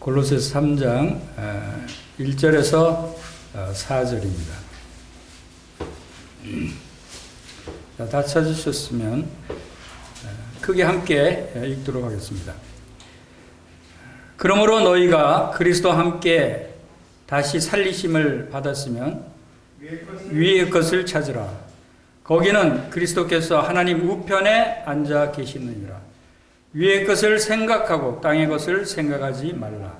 골로새서 3장 1절에서 4절입니다. 다 찾으셨으면 크게 함께 읽도록 하겠습니다. 그러므로 너희가 그리스도와 함께 다시 살리심을 받았으면 위의 것을 찾으라. 거기는 그리스도께서 하나님 우편에 앉아 계시느니라. 위의 것을 생각하고 땅의 것을 생각하지 말라.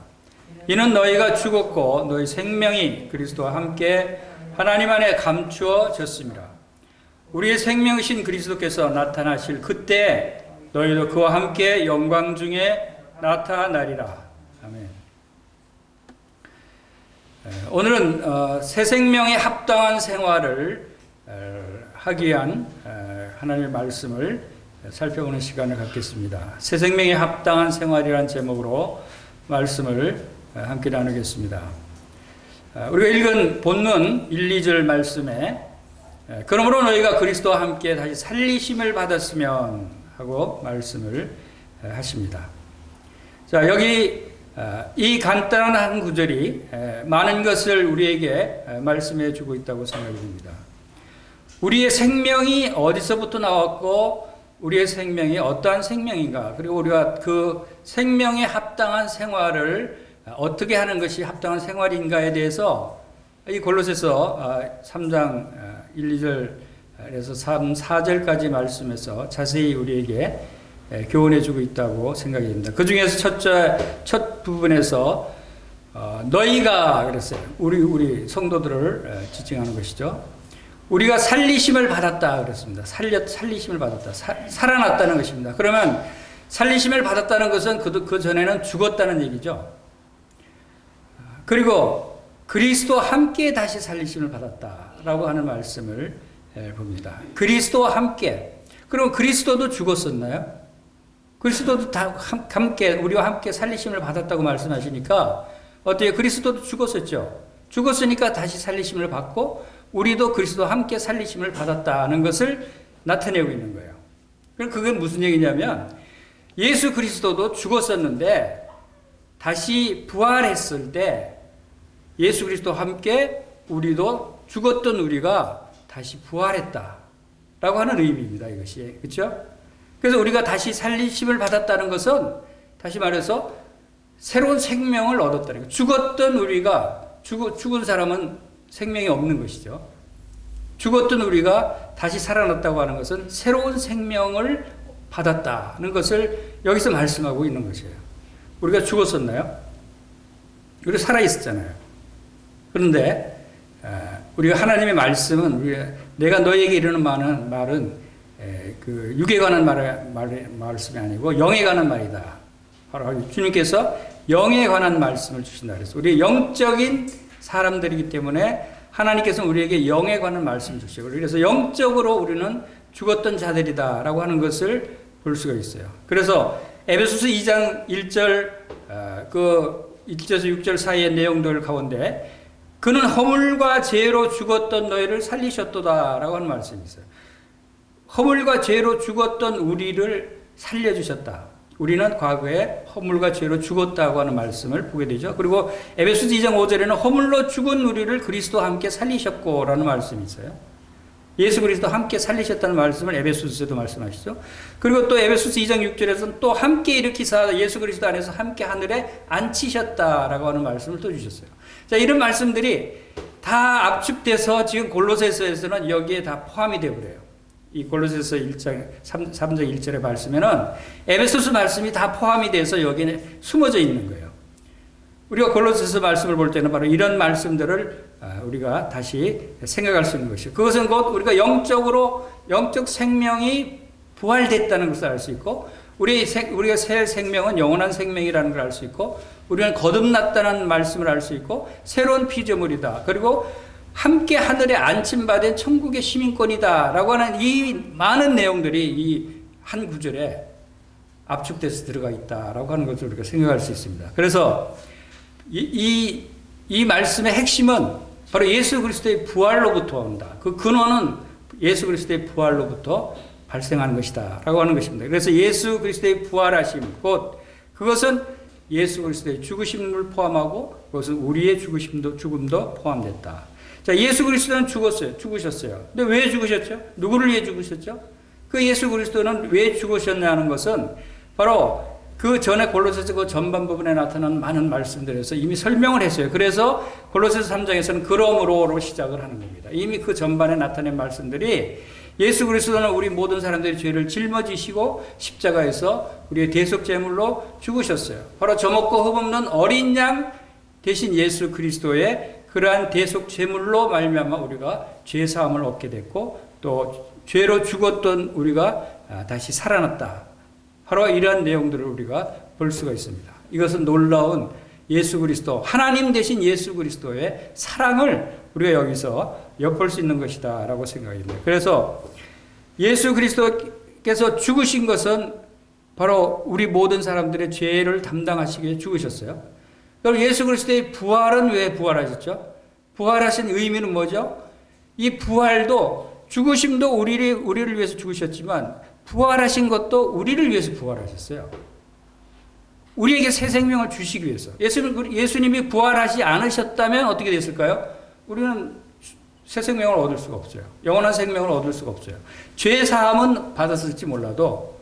이는 너희가 죽었고 너희 생명이 그리스도와 함께 하나님 안에 감추어졌습니다. 우리의 생명이신 그리스도께서 나타나실 그때 너희도 그와 함께 영광 중에 나타나리라. 아멘. 오늘은 새 생명에 합당한 생활을 하기 위한 하나님의 말씀을 살펴보는 시간을 갖겠습니다. 새 생명에 합당한 생활이라는 제목으로 말씀을 함께 나누겠습니다. 우리가 읽은 본문 1, 2절 말씀에 그러므로 너희가 그리스도와 함께 다시 살리심을 받았으면 하고 말씀을 하십니다. 자, 여기 이 간단한 한 구절이 많은 것을 우리에게 말씀해 주고 있다고 생각이 듭니다. 우리의 생명이 어디서부터 나왔고 우리의 생명이 어떠한 생명인가, 그리고 우리가 그 생명에 합당한 생활을 어떻게 하는 것이 합당한 생활인가에 대해서 이 골로새서 3장 1, 2절에서 3, 4절까지 말씀에서 자세히 우리에게 교훈해 주고 있다고 생각이 됩니다. 그 중에서 첫 부분에서 너희가 그랬어요. 우리 성도들을 지칭하는 것이죠. 우리가 살리심을 받았다 그랬습니다. 살리심을 받았다. 살아났다는 것입니다. 그러면 살리심을 받았다는 것은 그 전에는 죽었다는 얘기죠. 그리고 그리스도와 함께 다시 살리심을 받았다라고 하는 말씀을 봅니다. 그리스도와 함께. 그럼 그리스도도 죽었었나요? 그리스도도 다 함께, 우리와 함께 살리심을 받았다고 말씀하시니까 어때요? 그리스도도 죽었었죠. 죽었으니까 다시 살리심을 받고 우리도 그리스도와 함께 살리심을 받았다는 것을 나타내고 있는 거예요. 그럼 그건 무슨 얘기냐면 예수 그리스도도 죽었었는데 다시 부활했을 때 예수 그리스도와 함께 우리도 죽었던 우리가 다시 부활했다라고 하는 의미입니다. 이것이. 그렇죠? 그래서 우리가 다시 살리심을 받았다는 것은 다시 말해서 새로운 생명을 얻었다는 거예요. 죽었던 우리가 죽은 사람은 생명이 없는 것이죠. 죽었던 우리가 다시 살아났다고 하는 것은 새로운 생명을 받았다는 것을 여기서 말씀하고 있는 것이에요. 우리가 죽었었나요? 우리가 살아있었잖아요. 그런데 우리가 하나님의 말씀은 내가 너에게 이르는 말은 그 육에 관한 말씀이 아니고 영에 관한 말이다. 바로 주님께서 영에 관한 말씀을 주신다 그랬어요. 우리 영적인 사람들이기 때문에 하나님께서는 우리에게 영에 관한 말씀을 주시고, 그래서 영적으로 우리는 죽었던 자들이다라고 하는 것을 볼 수가 있어요. 그래서 에베소서 2장 1절 그 1절에서 6절 사이의 내용들 가운데 그는 허물과 죄로 죽었던 너희를 살리셨도다라고 하는 말씀이 있어요. 허물과 죄로 죽었던 우리를 살려주셨다. 우리는 과거에 허물과 죄로 죽었다고 하는 말씀을 보게 되죠. 그리고 에베소서 2장 5절에는 허물로 죽은 우리를 그리스도와 함께 살리셨고 라는 말씀이 있어요. 예수 그리스도와 함께 살리셨다는 말씀을 에베소서에도 말씀하시죠. 그리고 또 에베소서 2장 6절에서는 또 함께 일으키사 예수 그리스도 안에서 함께 하늘에 앉히셨다라고 하는 말씀을 또 주셨어요. 자, 이런 말씀들이 다 압축돼서 지금 골로새서에서는 여기에 다 포함이 되어버려요. 이 골로새서 3장 1절의 말씀에는 에베소서 말씀이 다 포함이 돼서 여기에 숨어져 있는 거예요. 우리가 골로새서 말씀을 볼 때는 바로 이런 말씀들을 우리가 다시 생각할 수 있는 것이죠. 그것은 곧 우리가 영적 생명이 부활됐다는 것을 알 수 있고, 우리가 새 생명은 영원한 생명이라는 걸 알 수 있고, 우리는 거듭났다는 말씀을 알 수 있고, 새로운 피조물이다. 그리고 함께 하늘에 안침받은 천국의 시민권이다 라고 하는 이 많은 내용들이 이 한 구절에 압축돼서 들어가 있다라고 하는 것을 우리가 생각할 수 있습니다. 그래서 이 말씀의 핵심은 바로 예수 그리스도의 부활로부터 온다. 그 근원은 예수 그리스도의 부활로부터 발생하는 것이다 라고 하는 것입니다. 그래서 예수 그리스도의 부활하심, 곧 그것은 예수 그리스도의 죽으심을 포함하고 그것은 우리의 죽음도 포함됐다. 자, 예수 그리스도는 죽으셨어요. 근데 왜 죽으셨죠? 누구를 위해 죽으셨죠? 그 예수 그리스도는 왜 죽으셨냐는 것은 바로 그 전에 골로새서 그 전반 부분에 나타난 많은 말씀들에서 이미 설명을 했어요. 그래서 골로새서 3장에서는 그러므로로 시작을 하는 겁니다. 이미 그 전반에 나타낸 말씀들이 예수 그리스도는 우리 모든 사람들의 죄를 짊어지시고 십자가에서 우리의 대속 제물로 죽으셨어요. 바로 젖먹고 흠없는 어린 양 대신 예수 그리스도의 그러한 대속 제물로 말미암아 우리가 죄 사함을 얻게 됐고 또 죄로 죽었던 우리가 다시 살아났다. 바로 이러한 내용들을 우리가 볼 수가 있습니다. 이것은 놀라운 예수 그리스도, 하나님 대신 예수 그리스도의 사랑을 우리가 여기서 엿볼 수 있는 것이다 라고 생각합니다. 그래서 예수 그리스도께서 죽으신 것은 바로 우리 모든 사람들의 죄를 담당하시기 위해 죽으셨어요. 그럼 예수 그리스도의 부활은 왜 부활하셨죠? 부활하신 의미는 뭐죠? 이 부활도 죽으심도 우리를 위해서 죽으셨지만 부활하신 것도 우리를 위해서 부활하셨어요. 우리에게 새 생명을 주시기 위해서. 예수님이 부활하지 않으셨다면 어떻게 됐을까요? 우리는 새 생명을 얻을 수가 없어요. 영원한 생명을 얻을 수가 없어요. 죄 사함은 받았을지 몰라도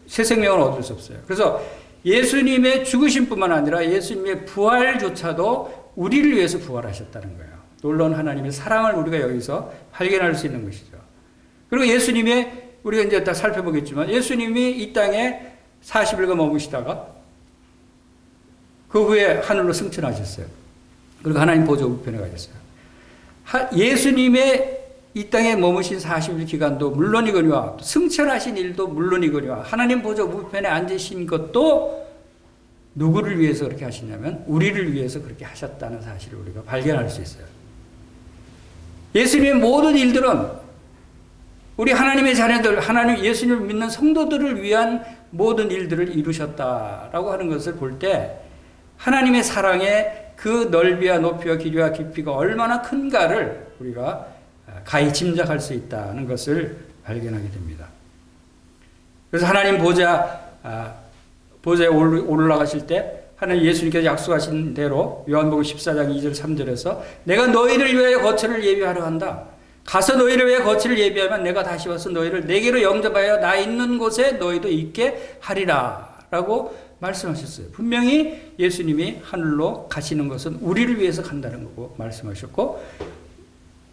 새 생명을 얻을 수 없어요. 그래서 예수님의 죽으심뿐만 아니라 예수님의 부활조차도 우리를 위해서 부활하셨다는 거예요. 놀라운 하나님의 사랑을 우리가 여기서 발견할 수 있는 것이죠. 그리고 예수님의 우리가 이제 다 살펴보겠지만 예수님이 이 땅에 40일간 머무시다가 그 후에 하늘로 승천하셨어요. 그리고 하나님 보좌 우편에 가셨어요. 예수님의 이 땅에 머무신 40일 기간도 물론이거니와 승천하신 일도 물론이거니와 하나님 보좌 우편에 앉으신 것도 누구를 위해서 그렇게 하시냐면 우리를 위해서 그렇게 하셨다는 사실을 우리가 발견할 수 있어요. 예수님의 모든 일들은 우리 하나님의 자녀들, 하나님 예수님을 믿는 성도들을 위한 모든 일들을 이루셨다라고 하는 것을 볼 때 하나님의 사랑의 그 넓이와 높이와 길이와 깊이가 얼마나 큰가를 우리가 가히 짐작할 수 있다는 것을 발견하게 됩니다. 그래서 하나님 보좌에 올라가실 때 하나님 예수님께서 약속하신 대로 요한복음 14장 2절 3절에서 내가 너희를 위하여 거처를 예비하려 한다. 가서 너희를 위해 거처를 예비하면 내가 다시 와서 너희를 내게로 영접하여 나 있는 곳에 너희도 있게 하리라 라고 말씀하셨어요. 분명히 예수님이 하늘로 가시는 것은 우리를 위해서 간다는 거고 말씀하셨고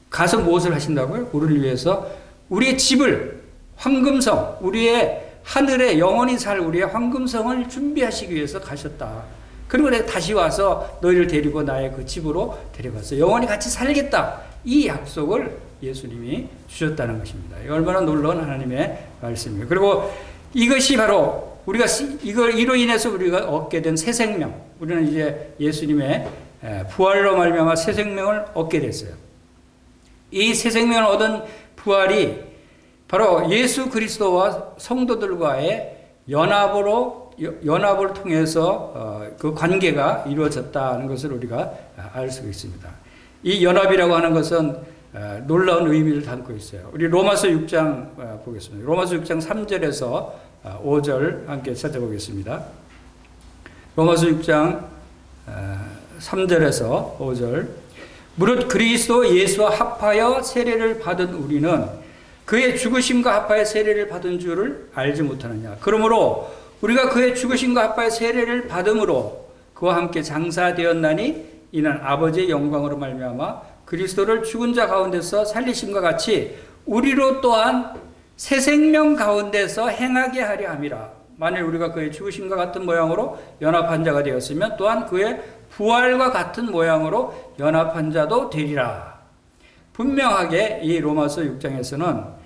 가서 무엇을 하신다고요? 우리를 위해서 우리의 집을 황금성 우리의 하늘에 영원히 살 우리의 황금성을 준비하시기 위해서 가셨다. 그리고 내가 다시 와서 너희를 데리고 나의 그 집으로 데려갔어. 영원히 같이 살겠다. 이 약속을 예수님이 주셨다는 것입니다. 얼마나 놀라운 하나님의 말씀이에요. 그리고 이것이 바로 우리가 이로 인해서 우리가 얻게 된 새 생명. 우리는 이제 예수님의 부활로 말미암아 새 생명을 얻게 됐어요. 이 새 생명을 얻은 부활이 바로 예수 그리스도와 성도들과의 연합을 통해서 그 관계가 이루어졌다는 것을 우리가 알 수 있습니다. 이 연합이라고 하는 것은 놀라운 의미를 담고 있어요. 우리 로마서 6장 보겠습니다. 로마서 6장 3절에서 5절 함께 찾아보겠습니다. 로마서 6장 3절에서 5절 무릇 그리스도 예수와 합하여 세례를 받은 우리는 그의 죽으심과 합하여 세례를 받은 줄을 알지 못하느냐. 그러므로 우리가 그의 죽으심과 합하여 세례를 받음으로 그와 함께 장사되었나니 이는 아버지의 영광으로 말미암아 그리스도를 죽은 자 가운데서 살리심과 같이 우리로 또한 새 생명 가운데서 행하게 하려 함이라. 만일 우리가 그의 죽으심과 같은 모양으로 연합한 자가 되었으면 또한 그의 부활과 같은 모양으로 연합한 자도 되리라. 분명하게 이 로마서 6장에서는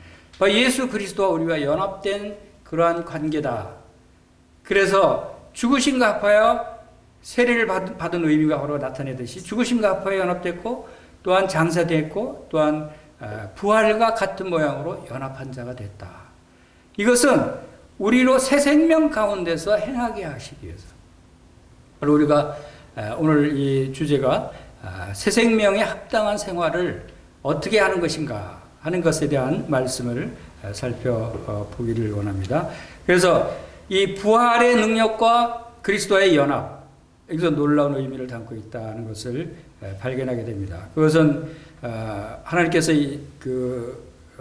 예수 그리스도와 우리가 연합된 그러한 관계다. 그래서 죽으심과 합하여 세례를 받은 의미가 바로 나타내듯이 죽으심과 합하여 연합됐고 또한 장사됐고 또한 부활과 같은 모양으로 연합한 자가 됐다. 이것은 우리로 새 생명 가운데서 행하게 하시기 위해서. 우리가 오늘 이 주제가 새 생명에 합당한 생활을 어떻게 하는 것인가 하는 것에 대한 말씀을 살펴보기를 원합니다. 그래서 이 부활의 능력과 그리스도와의 연합, 여기서 놀라운 의미를 담고 있다는 것을 발견하게 됩니다. 그것은 하나님께서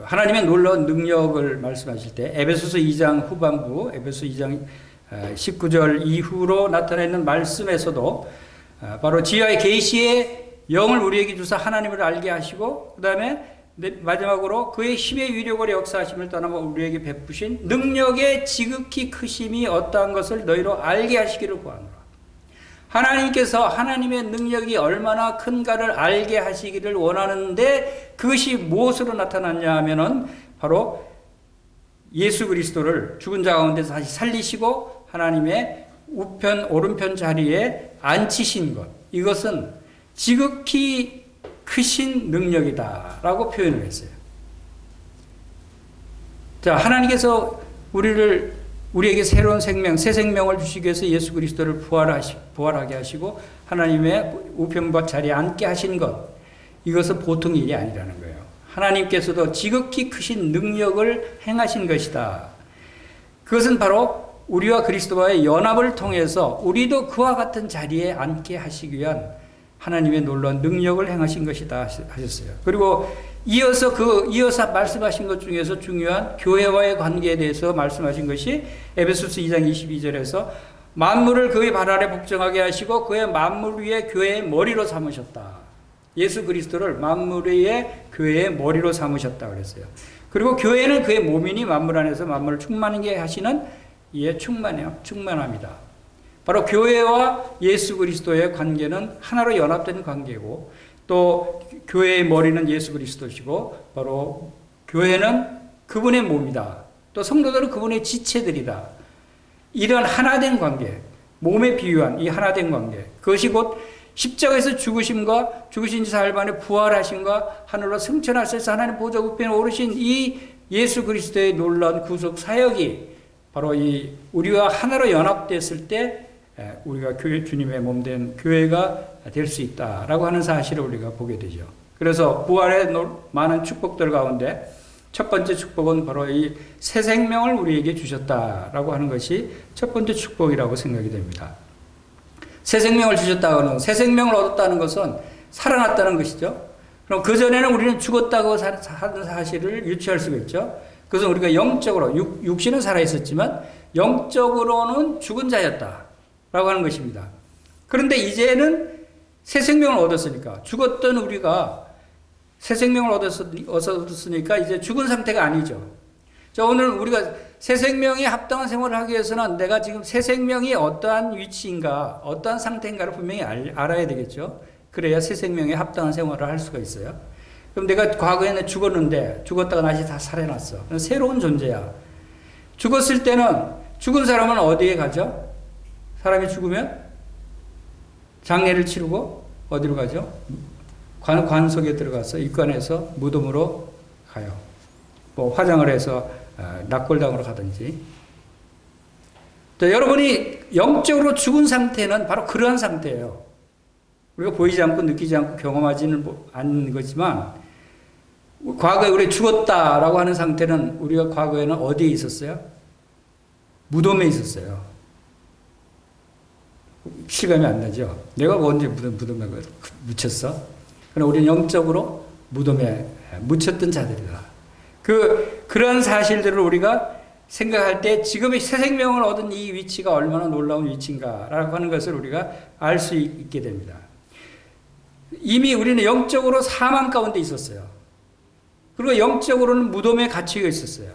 하나님의 놀라운 능력을 말씀하실 때 에베소서 2장 후반부, 에베소 2장 19절 이후로 나타나 있는 말씀에서도 바로 지혜의 계시의 영을 우리에게 주사 하나님을 알게 하시고, 그 다음에 마지막으로 그의 힘의 위력을 역사하심을 떠나며 우리에게 베푸신 능력의 지극히 크심이 어떠한 것을 너희로 알게 하시기를 구하노라. 하나님께서 하나님의 능력이 얼마나 큰가를 알게 하시기를 원하는데, 그것이 무엇으로 나타났냐 하면은 바로 예수 그리스도를 죽은 자 가운데서 다시 살리시고 하나님의 우편 오른편 자리에 앉히신 것, 이것은 지극히 크신 능력이다라고 표현을 했어요. 자, 하나님께서 우리에게 새로운 생명, 새 생명을 주시기 위해서 예수 그리스도를 부활하게 하시고 하나님의 우편과 자리에 앉게 하신 것, 이것은 보통 일이 아니라는 거예요. 하나님께서도 지극히 크신 능력을 행하신 것이다. 그것은 바로 우리와 그리스도와의 연합을 통해서 우리도 그와 같은 자리에 앉게 하시기 위한 하나님의 놀라운 능력을 행하신 것이다 하셨어요. 그리고 이어서 말씀하신 것 중에서 중요한 교회와의 관계에 대해서 말씀하신 것이 에베소서 2장 22절에서 만물을 그의 발 아래 복종하게 하시고 그의 만물 위에 교회의 머리로 삼으셨다. 예수 그리스도를 만물 위에 교회의 머리로 삼으셨다 그랬어요. 그리고 교회는 그의 몸이니 만물 안에서 만물을 충만하게 하시는 이에 충만합니다. 바로 교회와 예수 그리스도의 관계는 하나로 연합된 관계고, 또 교회의 머리는 예수 그리스도시고, 바로 교회는 그분의 몸이다. 또 성도들은 그분의 지체들이다. 이런 하나된 관계, 몸에 비유한 이 하나된 관계, 그것이 곧 십자가에서 죽으심과 죽으신 지 사흘 만에 부활하심과 하늘로 승천하셔서 하나님 보좌 우편에 오르신 이 예수 그리스도의 놀라운 구속 사역이 바로 이 우리와 하나로 연합됐을 때 우리가 주님의 몸 된 교회가 될 수 있다라고 하는 사실을 우리가 보게 되죠. 그래서 부활의 많은 축복들 가운데 첫 번째 축복은 바로 이 새 생명을 우리에게 주셨다라고 하는 것이 첫 번째 축복이라고 생각이 됩니다. 새 생명을 주셨다고는, 새 생명을 얻었다는 것은 살아났다는 것이죠. 그럼 그전에는 우리는 죽었다고 하는 사실을 유추할 수가 있죠. 그것은 우리가 영적으로, 육신은 살아있었지만 영적으로는 죽은 자였다라고 하는 것입니다. 그런데 이제는 새 생명을 얻었으니까, 죽었던 우리가 새 생명을 얻었으니까 이제 죽은 상태가 아니죠. 자, 오늘 우리가 새 생명에 합당한 생활을 하기 위해서는 내가 지금 새 생명이 어떠한 위치인가, 어떠한 상태인가를 분명히 알아야 되겠죠. 그래야 새 생명에 합당한 생활을 할 수가 있어요. 그럼 내가 과거에는 죽었는데 죽었다가 다시 다 살아났어. 새로운 존재야. 죽었을 때는, 죽은 사람은 어디에 가죠? 사람이 죽으면 장례를 치르고 어디로 가죠? 관 속에 들어가서 입관해서 무덤으로 가요. 뭐 화장을 해서 낙골당으로 가든지. 또 여러분이 영적으로 죽은 상태는 바로 그러한 상태예요. 우리가 보이지 않고 느끼지 않고 경험하지는 않는 거지만, 과거에 우리 죽었다라고 하는 상태는 우리가 과거에는 어디에 있었어요? 무덤에 있었어요. 실감이 안 나죠? 내가 언제 무덤에 묻혔어? 그러나 우리는 영적으로 무덤에 묻혔던 자들이다. 그런 사실들을 우리가 생각할 때 지금의 새 생명을 얻은 이 위치가 얼마나 놀라운 위치인가라고 하는 것을 우리가 알 수 있게 됩니다. 이미 우리는 영적으로 사망 가운데 있었어요. 그리고 영적으로는 무덤에 갇혀 있었어요.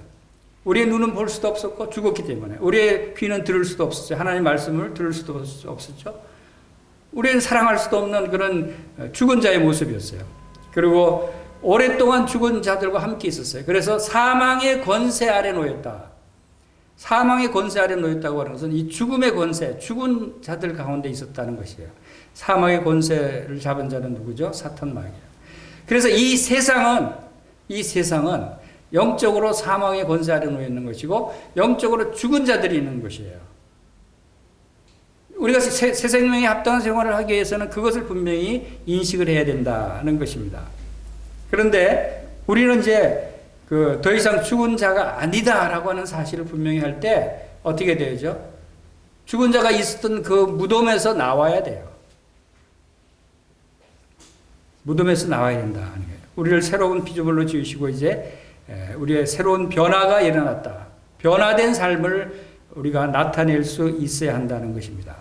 우리의 눈은 볼 수도 없었고 죽었기 때문에, 우리의 귀는 들을 수도 없었죠. 하나님의 말씀을 들을 수도 없었죠. 우리는 사랑할 수도 없는 그런 죽은 자의 모습이었어요. 그리고 오랫동안 죽은 자들과 함께 있었어요. 그래서 사망의 권세 아래 놓였다. 사망의 권세 아래 놓였다고 하는 것은 이 죽음의 권세, 죽은 자들 가운데 있었다는 것이에요. 사망의 권세를 잡은 자는 누구죠? 사탄 마귀예요. 그래서 이 세상은 영적으로 사망의 권세 아래 놓여 있는 것이고 영적으로 죽은 자들이 있는 것이에요. 우리가 새 생명에 합당한 생활을 하기 위해서는 그것을 분명히 인식을 해야 된다는 것입니다. 그런데 우리는 이제 더 이상 죽은 자가 아니다라고 하는 사실을 분명히 할 때 어떻게 되죠? 죽은 자가 있었던 그 무덤에서 나와야 돼요. 무덤에서 나와야 된다 하는 거예요. 우리를 새로운 피조물로 지으시고 이제 우리의 새로운 변화가 일어났다. 변화된 삶을 우리가 나타낼 수 있어야 한다는 것입니다.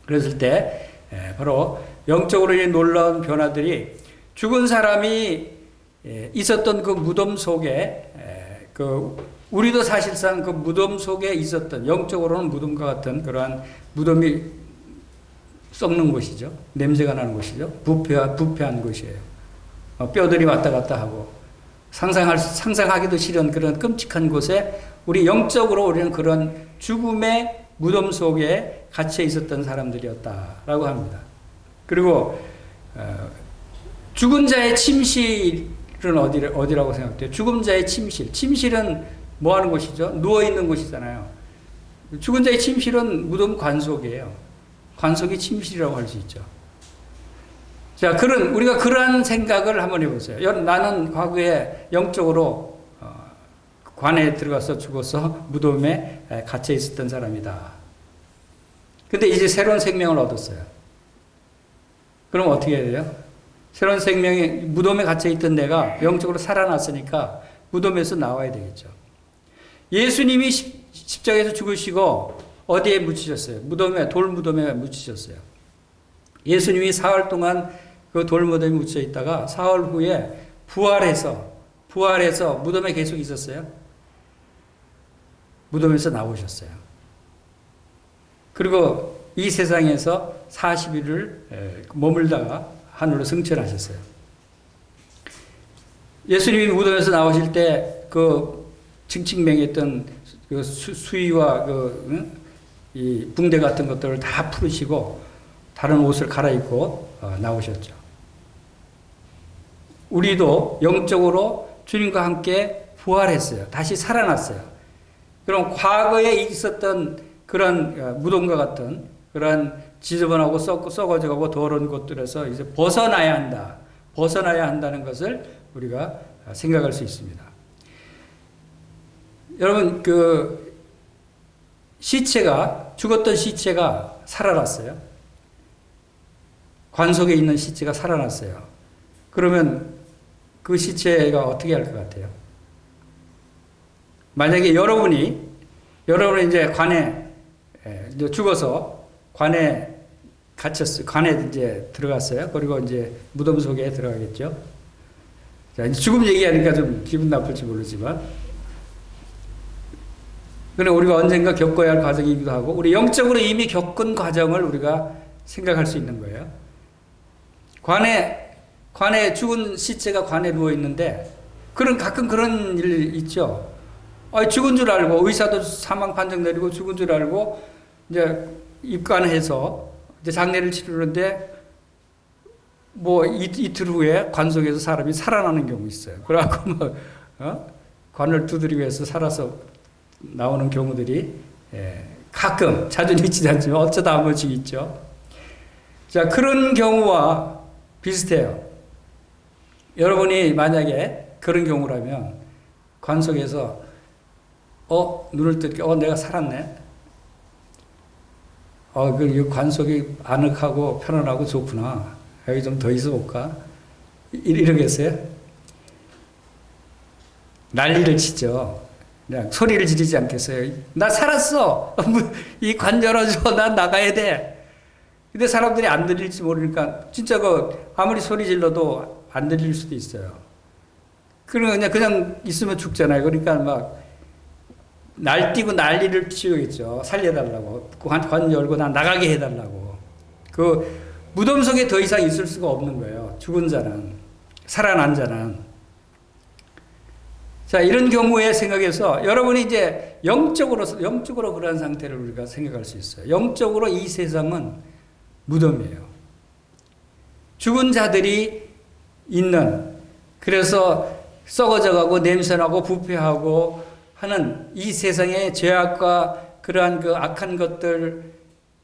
그랬을 때 바로 영적으로의 놀라운 변화들이 죽은 사람이 있었던 그 무덤 속에 우리도 사실상 그 무덤 속에 있었던 영적으로는 무덤과 같은 그러한 무덤이 썩는 곳이죠. 냄새가 나는 곳이죠. 부패한 곳이에요. 뼈들이 왔다 갔다 하고 상상하기도 싫은 그런 끔찍한 곳에 우리 영적으로 우리는 그런 죽음의 무덤 속에 갇혀 있었던 사람들이었다라고 합니다. 그리고 죽은 자의 침실은 어디라고 생각돼요? 죽은 자의 침실. 침실은 뭐 하는 곳이죠? 누워 있는 곳이잖아요. 죽은 자의 침실은 무덤 관속이에요. 관속이 침실이라고 할 수 있죠. 자, 우리가 그러한 생각을 한번 해보세요. 나는 과거에 영적으로 관에 들어가서 죽어서 무덤에 갇혀 있었던 사람이다. 근데 이제 새로운 생명을 얻었어요. 그럼 어떻게 해야 돼요? 새로운 생명이 무덤에 갇혀 있던 내가 영적으로 살아났으니까 무덤에서 나와야 되겠죠. 예수님이 십자가에서 죽으시고 어디에 묻히셨어요? 돌무덤에 묻히셨어요. 예수님이 사흘 동안 그 돌무덤에 묻혀 있다가 사흘 후에 부활해서 무덤에 계속 있었어요. 무덤에서 나오셨어요. 그리고 이 세상에서 40일을 머물다가 하늘로 승천하셨어요. 예수님이 무덤에서 나오실 때 그 칭칭맹했던 그 수의와 이 붕대 같은 것들을 다 풀으시고 다른 옷을 갈아입고 나오셨죠. 우리도 영적으로 주님과 함께 부활했어요. 다시 살아났어요. 그럼 과거에 있었던 그런 무덤과 같은 그런 지저분하고 썩어져가고 더러운 곳들에서 이제 벗어나야 한다는 것을 우리가 생각할 수 있습니다. 여러분, 죽었던 시체가 살아났어요. 관속에 있는 시체가 살아났어요. 그러면 그 시체가 어떻게 할 것 같아요? 만약에 여러분이 이제 관에 죽어서 관에 갇혔어요. 관에 이제 들어갔어요. 그리고 이제 무덤 속에 들어가겠죠. 자, 죽음 얘기하니까 좀 기분 나쁠지 모르지만, 그러나 우리가 언젠가 겪어야 할 과정이기도 하고, 우리 영적으로 이미 겪은 과정을 우리가 생각할 수 있는 거예요. 관에 죽은 시체가 관에 누워 있는데, 가끔 그런 일 있죠. 죽은 줄 알고, 의사도 사망 판정 내리고 죽은 줄 알고, 이제 입관해서 이제 장례를 치르는데, 이틀 후에 관 속에서 사람이 살아나는 경우 있어요. 그래갖고 관을 두드리고 해서 살아서 나오는 경우들이 가끔, 자주는 있지 않지만 어쩌다 한 번씩 있죠. 자, 그런 경우와 비슷해요. 여러분이 만약에 그런 경우라면 관 속에서 눈을 뜨게 내가 살았네. 이 관 속이 아늑하고 편안하고 좋구나. 여기 좀 더 있어 볼까? 이러겠어요? 난리를 치죠. 그냥 소리를 지르지 않겠어요? 나 살았어! 이 관 열어줘! 난 나가야 돼! 근데 사람들이 안 들릴지 모르니까, 진짜 아무리 소리 질러도 안 들릴 수도 있어요. 그냥 있으면 죽잖아요. 그러니까 날뛰고 난리를 치우겠죠. 살려달라고. 관 열고 난 나가게 해달라고. 무덤 속에 더 이상 있을 수가 없는 거예요. 죽은 자는. 살아난 자는. 자, 이런 경우에 생각해서 여러분이 이제 영적으로 그러한 상태를 우리가 생각할 수 있어요. 영적으로 이 세상은 무덤이에요. 죽은 자들이 있는, 그래서 썩어져가고 냄새나고 부패하고 하는 이 세상의 죄악과 그러한 악한 것들,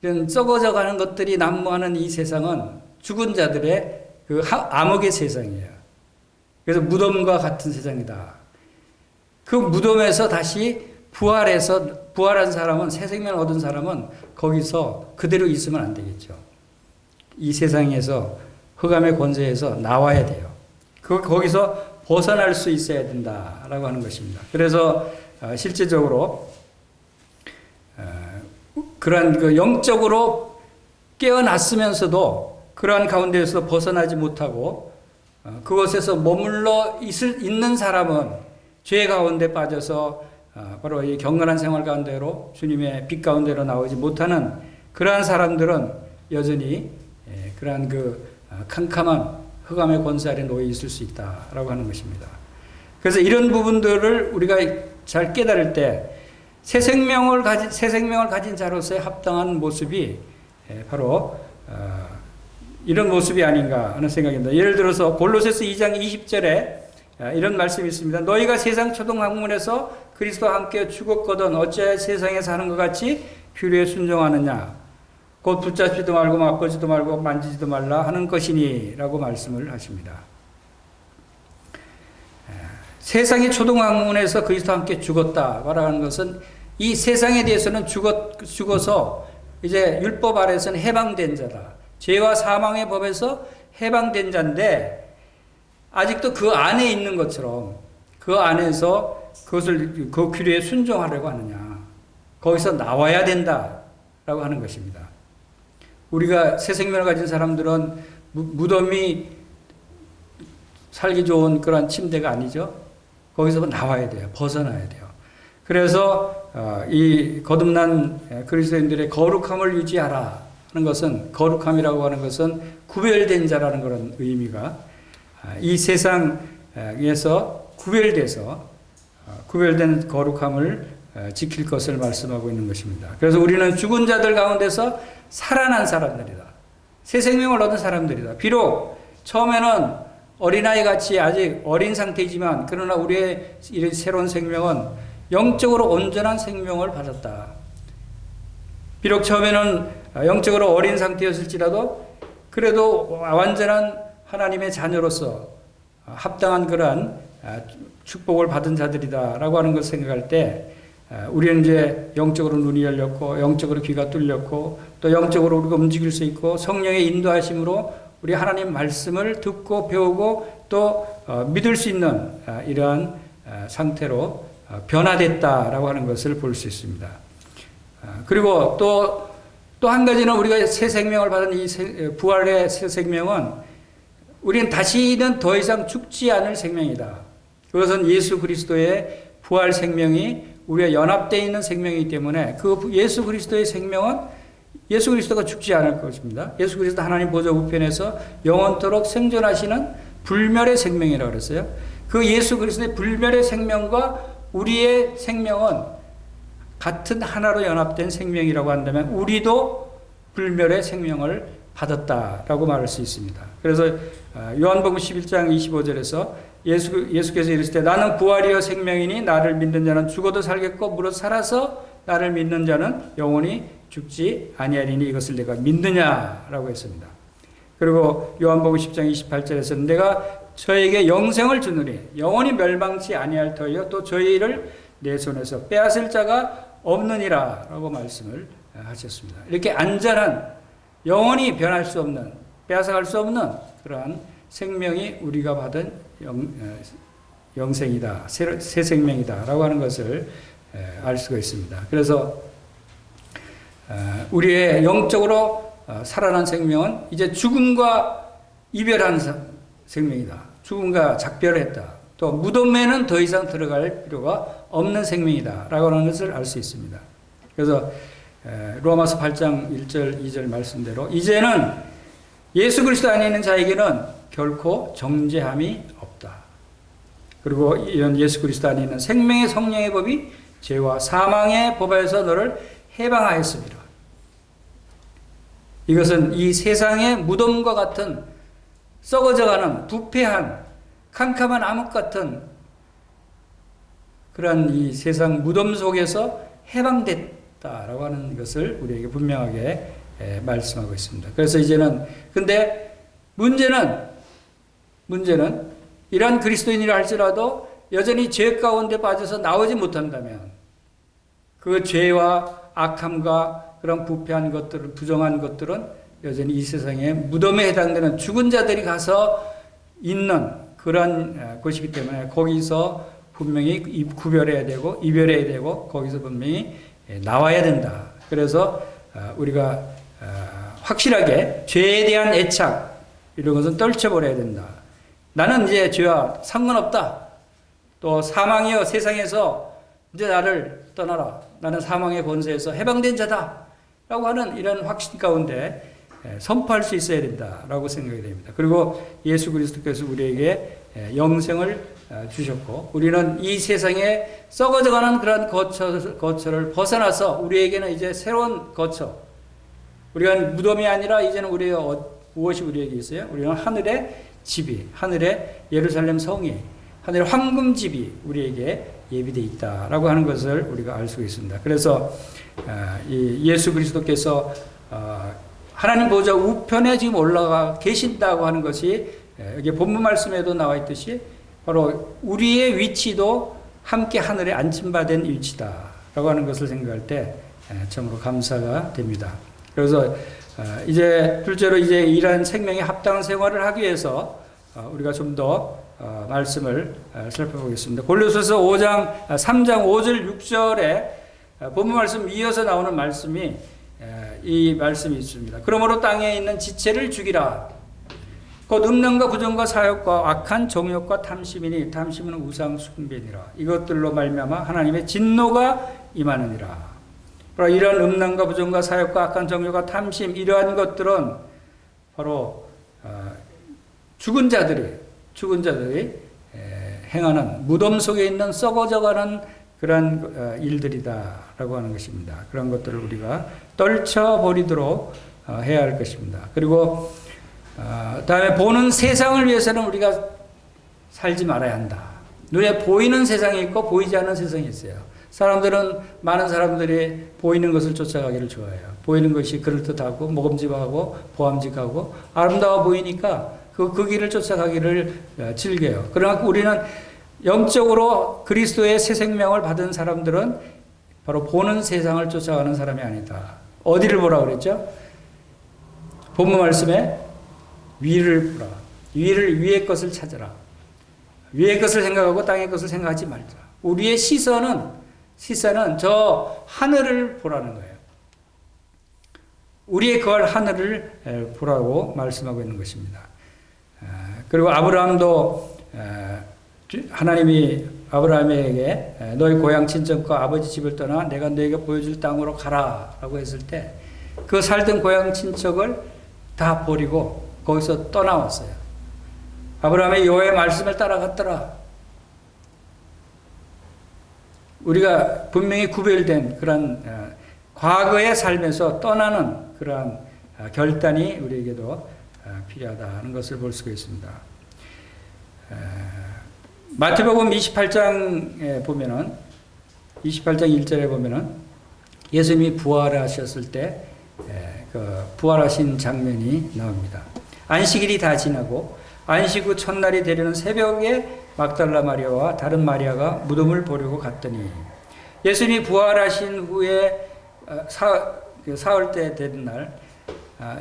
이런 썩어져가는 것들이 난무하는 이 세상은 죽은 자들의 암흑의 세상이에요. 그래서 무덤과 같은 세상이다. 그 무덤에서 다시 부활한 사람은, 새 생명을 얻은 사람은 거기서 그대로 있으면 안 되겠죠. 이 세상에서, 흑암의 권세에서 나와야 돼요. 거기서 벗어날 수 있어야 된다라고 하는 것입니다. 그래서 실제적으로 그러한 영적으로 깨어났으면서도 그러한 가운데에서 벗어나지 못하고 그곳에서 머물러 있는 사람은 죄 가운데 빠져서 바로 이 경건한 생활 가운데로 주님의 빛 가운데로 나오지 못하는 그러한 사람들은 여전히 그러한 캄캄한 흑암의 권세 아래 놓여 있을 수 있다라고 하는 것입니다. 그래서 이런 부분들을 우리가 잘 깨달을 때 새 생명을 가진 자로서의 합당한 모습이 바로 이런 모습이 아닌가 하는 생각입니다. 예를 들어서 골로새서 2장 20절에 이런 말씀이 있습니다. 너희가 세상 초동학문에서 그리스도와 함께 죽었거든 어찌하여 세상에 사는 것 같이 규례에 순종하느냐. 곧 붙잡지도 말고 맛보지도 말고 만지지도 말라 하는 것이니 라고 말씀을 하십니다. 세상의 초동학문에서 그리스도와 함께 죽었다 말하는 것은 이 세상에 대해서는 죽어서 이제 율법 아래에서는 해방된 자다. 죄와 사망의 법에서 해방된 자인데 아직도 그 안에 있는 것처럼 그 안에서 그 규례에 순종하려고 하느냐. 거기서 나와야 된다라고 하는 것입니다. 우리가 새 생명을 가진 사람들은 무덤이 살기 좋은 그런 침대가 아니죠. 거기서 나와야 돼요. 벗어나야 돼요. 그래서 이 거듭난 그리스도인들의 거룩함을 유지하라 하는 것은, 거룩함이라고 하는 것은 구별된 자라는 그런 의미가 이 세상에서 구별된 거룩함을 지킬 것을 말씀하고 있는 것입니다. 그래서 우리는 죽은 자들 가운데서 살아난 사람들이다. 새 생명을 얻은 사람들이다. 비록 처음에는 어린아이 같이 아직 어린 상태이지만 그러나 우리의 이 새로운 생명은 영적으로 온전한 생명을 받았다. 비록 처음에는 영적으로 어린 상태였을지라도 그래도 완전한 하나님의 자녀로서 합당한 그러한 축복을 받은 자들이다라고 하는 것을 생각할 때 우리는 이제 영적으로 눈이 열렸고 영적으로 귀가 뚫렸고 또 영적으로 우리가 움직일 수 있고 성령의 인도하심으로 우리 하나님 말씀을 듣고 배우고 또 믿을 수 있는 이러한 상태로 변화됐다라고 하는 것을 볼 수 있습니다. 그리고 또 한 가지는 우리가 새 생명을 받은 이 부활의 새 생명은 우리는 다시는 더 이상 죽지 않을 생명이다. 그것은 예수 그리스도의 부활 생명이 우리가 연합되어 있는 생명이기 때문에 그 예수 그리스도의 생명은 예수 그리스도가 죽지 않을 것입니다. 예수 그리스도 하나님 보좌 우편에서 영원토록 생존하시는 불멸의 생명이라고 그랬어요. 그 예수 그리스도의 불멸의 생명과 우리의 생명은 같은 하나로 연합된 생명이라고 한다면 우리도 불멸의 생명을 받았다라고 말할 수 있습니다. 그래서 요한복음 11장 25절에서 예수께서 이르실 때 나는 부활이요 생명이니 나를 믿는 자는 죽어도 살겠고 무릇 살아서 나를 믿는 자는 영원히 죽지 아니하리니 이것을 내가 믿느냐라고 했습니다. 그리고 요한복음 10장 28절에서는 내가 저에게 영생을 주느니 영원히 멸망치 아니할 터이요 또 저희를 내 손에서 빼앗을 자가 없느니라 라고 말씀을 하셨습니다. 이렇게 안전한 영원히 변할 수 없는 빼앗아갈 수 없는 그러한 생명이 우리가 받은 영생이다. 새 생명이다 라고 하는 것을 알 수가 있습니다. 그래서 우리의 영적으로 살아난 생명은 이제 죽음과 이별한 생명이다. 죽음과 작별했다. 또 무덤에는 더 이상 들어갈 필요가 없는 생명이다 라고 하는 것을 알 수 있습니다. 그래서 로마서 8장 1절 2절 말씀대로 이제는 예수 그리스도 안에 있는 자에게는 결코 정죄함이 없다. 그리고 이런 예수 그리스도 안에 있는 생명의 성령의 법이 죄와 사망의 법에서 너를 해방하였습니다. 이것은 이 세상의 무덤과 같은 썩어져가는 부패한 캄캄한 암흑 같은 그런 이 세상 무덤 속에서 해방됐다라고 하는 것을 우리에게 분명하게 말씀하고 있습니다. 그래서 이제는 근데 문제는 이러한 그리스도인이라 할지라도 여전히 죄 가운데 빠져서 나오지 못한다면 그 죄와 악함과 그런 부패한 것들은, 부정한 것들은 여전히 이 세상에 무덤에 해당되는 죽은 자들이 가서 있는 그런 곳이기 때문에 거기서 분명히 구별해야 되고 이별해야 되고 거기서 분명히 나와야 된다. 그래서 우리가 확실하게 죄에 대한 애착 이런 것은 떨쳐버려야 된다. 나는 이제 죄와 상관없다. 또 사망이여 세상에서 이제 나를 떠나라. 나는 사망의 권세에서 해방된 자다. 라고 하는 이런 확신 가운데 선포할 수 있어야 된다라고 생각이 됩니다. 그리고 예수 그리스도께서 우리에게 영생을 주셨고 우리는 이 세상에 썩어져가는 그런 거처를 벗어나서 우리에게는 이제 새로운 거처, 우리가 무덤이 아니라 이제는 우리의 무엇이 우리에게 있어요? 우리는 하늘의 집이, 하늘의 예루살렘 성이, 하늘의 황금집이 우리에게 예비되어 있다라고 하는 것을 우리가 알 수 있습니다. 그래서 이 예수 그리스도께서 하나님 보좌 우편에 지금 올라가 계신다고 하는 것이 여기 본문 말씀에도 나와 있듯이 바로 우리의 위치도 함께 하늘에 안침받은 위치다라고 하는 것을 생각할 때 참으로 감사가 됩니다. 그래서 이제 둘째로 이제 이러한 생명에 합당한 생활을 하기 위해서 우리가 좀 더 말씀을 살펴보겠습니다. 골로새서 3장 5절 6절에 본문 말씀 이어서 나오는 말씀이 이 말씀이 있습니다. 그러므로 땅에 있는 지체를 죽이라. 곧 음란과 부정과 사욕과 악한 정욕과 탐심이니 탐심은 우상 숭배니라. 이것들로 말미암아 하나님의 진노가 임하느니라. 이러한 음란과 부정과 사욕과 악한 정욕과 탐심 이러한 것들은 바로 죽은 자들이 행하는 무덤 속에 있는 썩어져가는 그런 일들이다라고 하는 것입니다. 그런 것들을 우리가 떨쳐버리도록 해야 할 것입니다. 그리고 다음에 보는 세상을 위해서는 우리가 살지 말아야 한다. 눈에 보이는 세상이 있고 보이지 않는 세상이 있어요. 많은 사람들이 보이는 것을 쫓아가기를 좋아해요. 보이는 것이 그럴듯하고 먹음직하고 보암직하고 아름다워 보이니까 그 길을 쫓아가기를 즐겨요. 그러나 우리는 영적으로 그리스도의 새 생명을 받은 사람들은 바로 보는 세상을 쫓아가는 사람이 아니다. 어디를 보라 그랬죠? 본문 말씀에 위를 보라. 위의 것을 찾아라. 위의 것을 생각하고 땅의 것을 생각하지 말자. 우리의 시선은 저 하늘을 보라는 거예요. 우리의 거할 하늘을 보라고 말씀하고 있는 것입니다. 그리고 아브라함도 하나님이 아브라함에게 너희 고향 친정과 아버지 집을 떠나 내가 너에게 보여줄 땅으로 가라 라고 했을 때 그 살던 고향 친척을 다 버리고 거기서 떠나왔어요. 아브라함의 여호와의 말씀을 따라갔더라. 우리가 분명히 구별된 그런 과거의 삶에서 떠나는 그런 결단이 우리에게도 필요하다는 것을 볼 수가 있습니다. 마태복음 28장에 보면은 28장 1절에 보면은 예수님이 부활하셨을 때 그 부활하신 장면이 나옵니다. 안식일이 다 지나고 안식 후 첫날이 되려는 새벽에 막달라 마리아와 다른 마리아가 무덤을 보려고 갔더니 예수님이 부활하신 후에 사흘 때 되는 날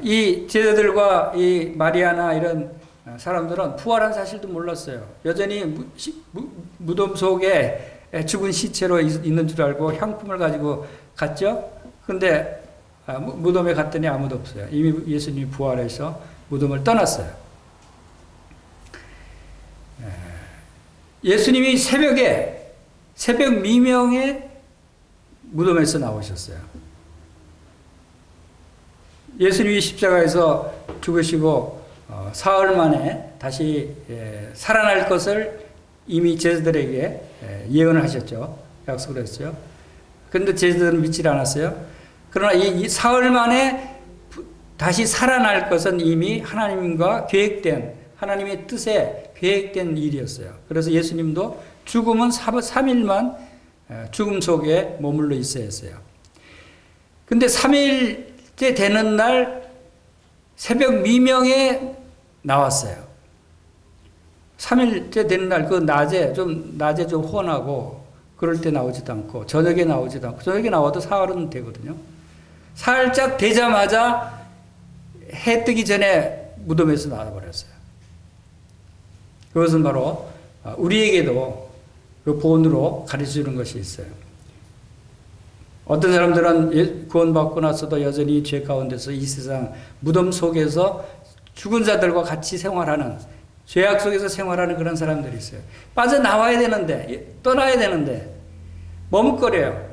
이 제자들과 이 마리아나 이런 사람들은 부활한 사실도 몰랐어요. 여전히 무덤 속에 죽은 시체로 있는 줄 알고 향품을 가지고 갔죠. 근데 무덤에 갔더니 아무도 없어요. 이미 예수님이 부활해서 무덤을 떠났어요. 예수님이 새벽 미명에 무덤에서 나오셨어요. 예수님이 십자가에서 죽으시고 사흘 만에 다시 살아날 것을 이미 제자들에게 예언을 하셨죠. 약속을 했어요. 그런데 제자들은 믿지 않았어요. 그러나 이 사흘 만에 다시 살아날 것은 이미 하나님과 계획된, 하나님의 뜻에 계획된 일이었어요. 그래서 예수님도 죽음은 3일만 죽음 속에 머물러 있어야 했어요. 근데 3일째 되는 날 새벽 미명에 나왔어요. 3일째 되는 날, 낮에 좀 혼하고, 그럴 때 나오지도 않고 저녁에 나오지도 않고 저녁에 나와도 사흘은 되거든요. 살짝 되자마자 해 뜨기 전에 무덤에서 나와버렸어요. 그것은 바로 우리에게도 그 본으로 가르쳐주는 것이 있어요. 어떤 사람들은 구원받고 나서도 여전히 죄 가운데서 이 세상 무덤 속에서 죽은 자들과 같이 생활하는, 죄악 속에서 생활하는 그런 사람들이 있어요. 빠져나와야 되는데, 떠나야 되는데 머뭇거려요.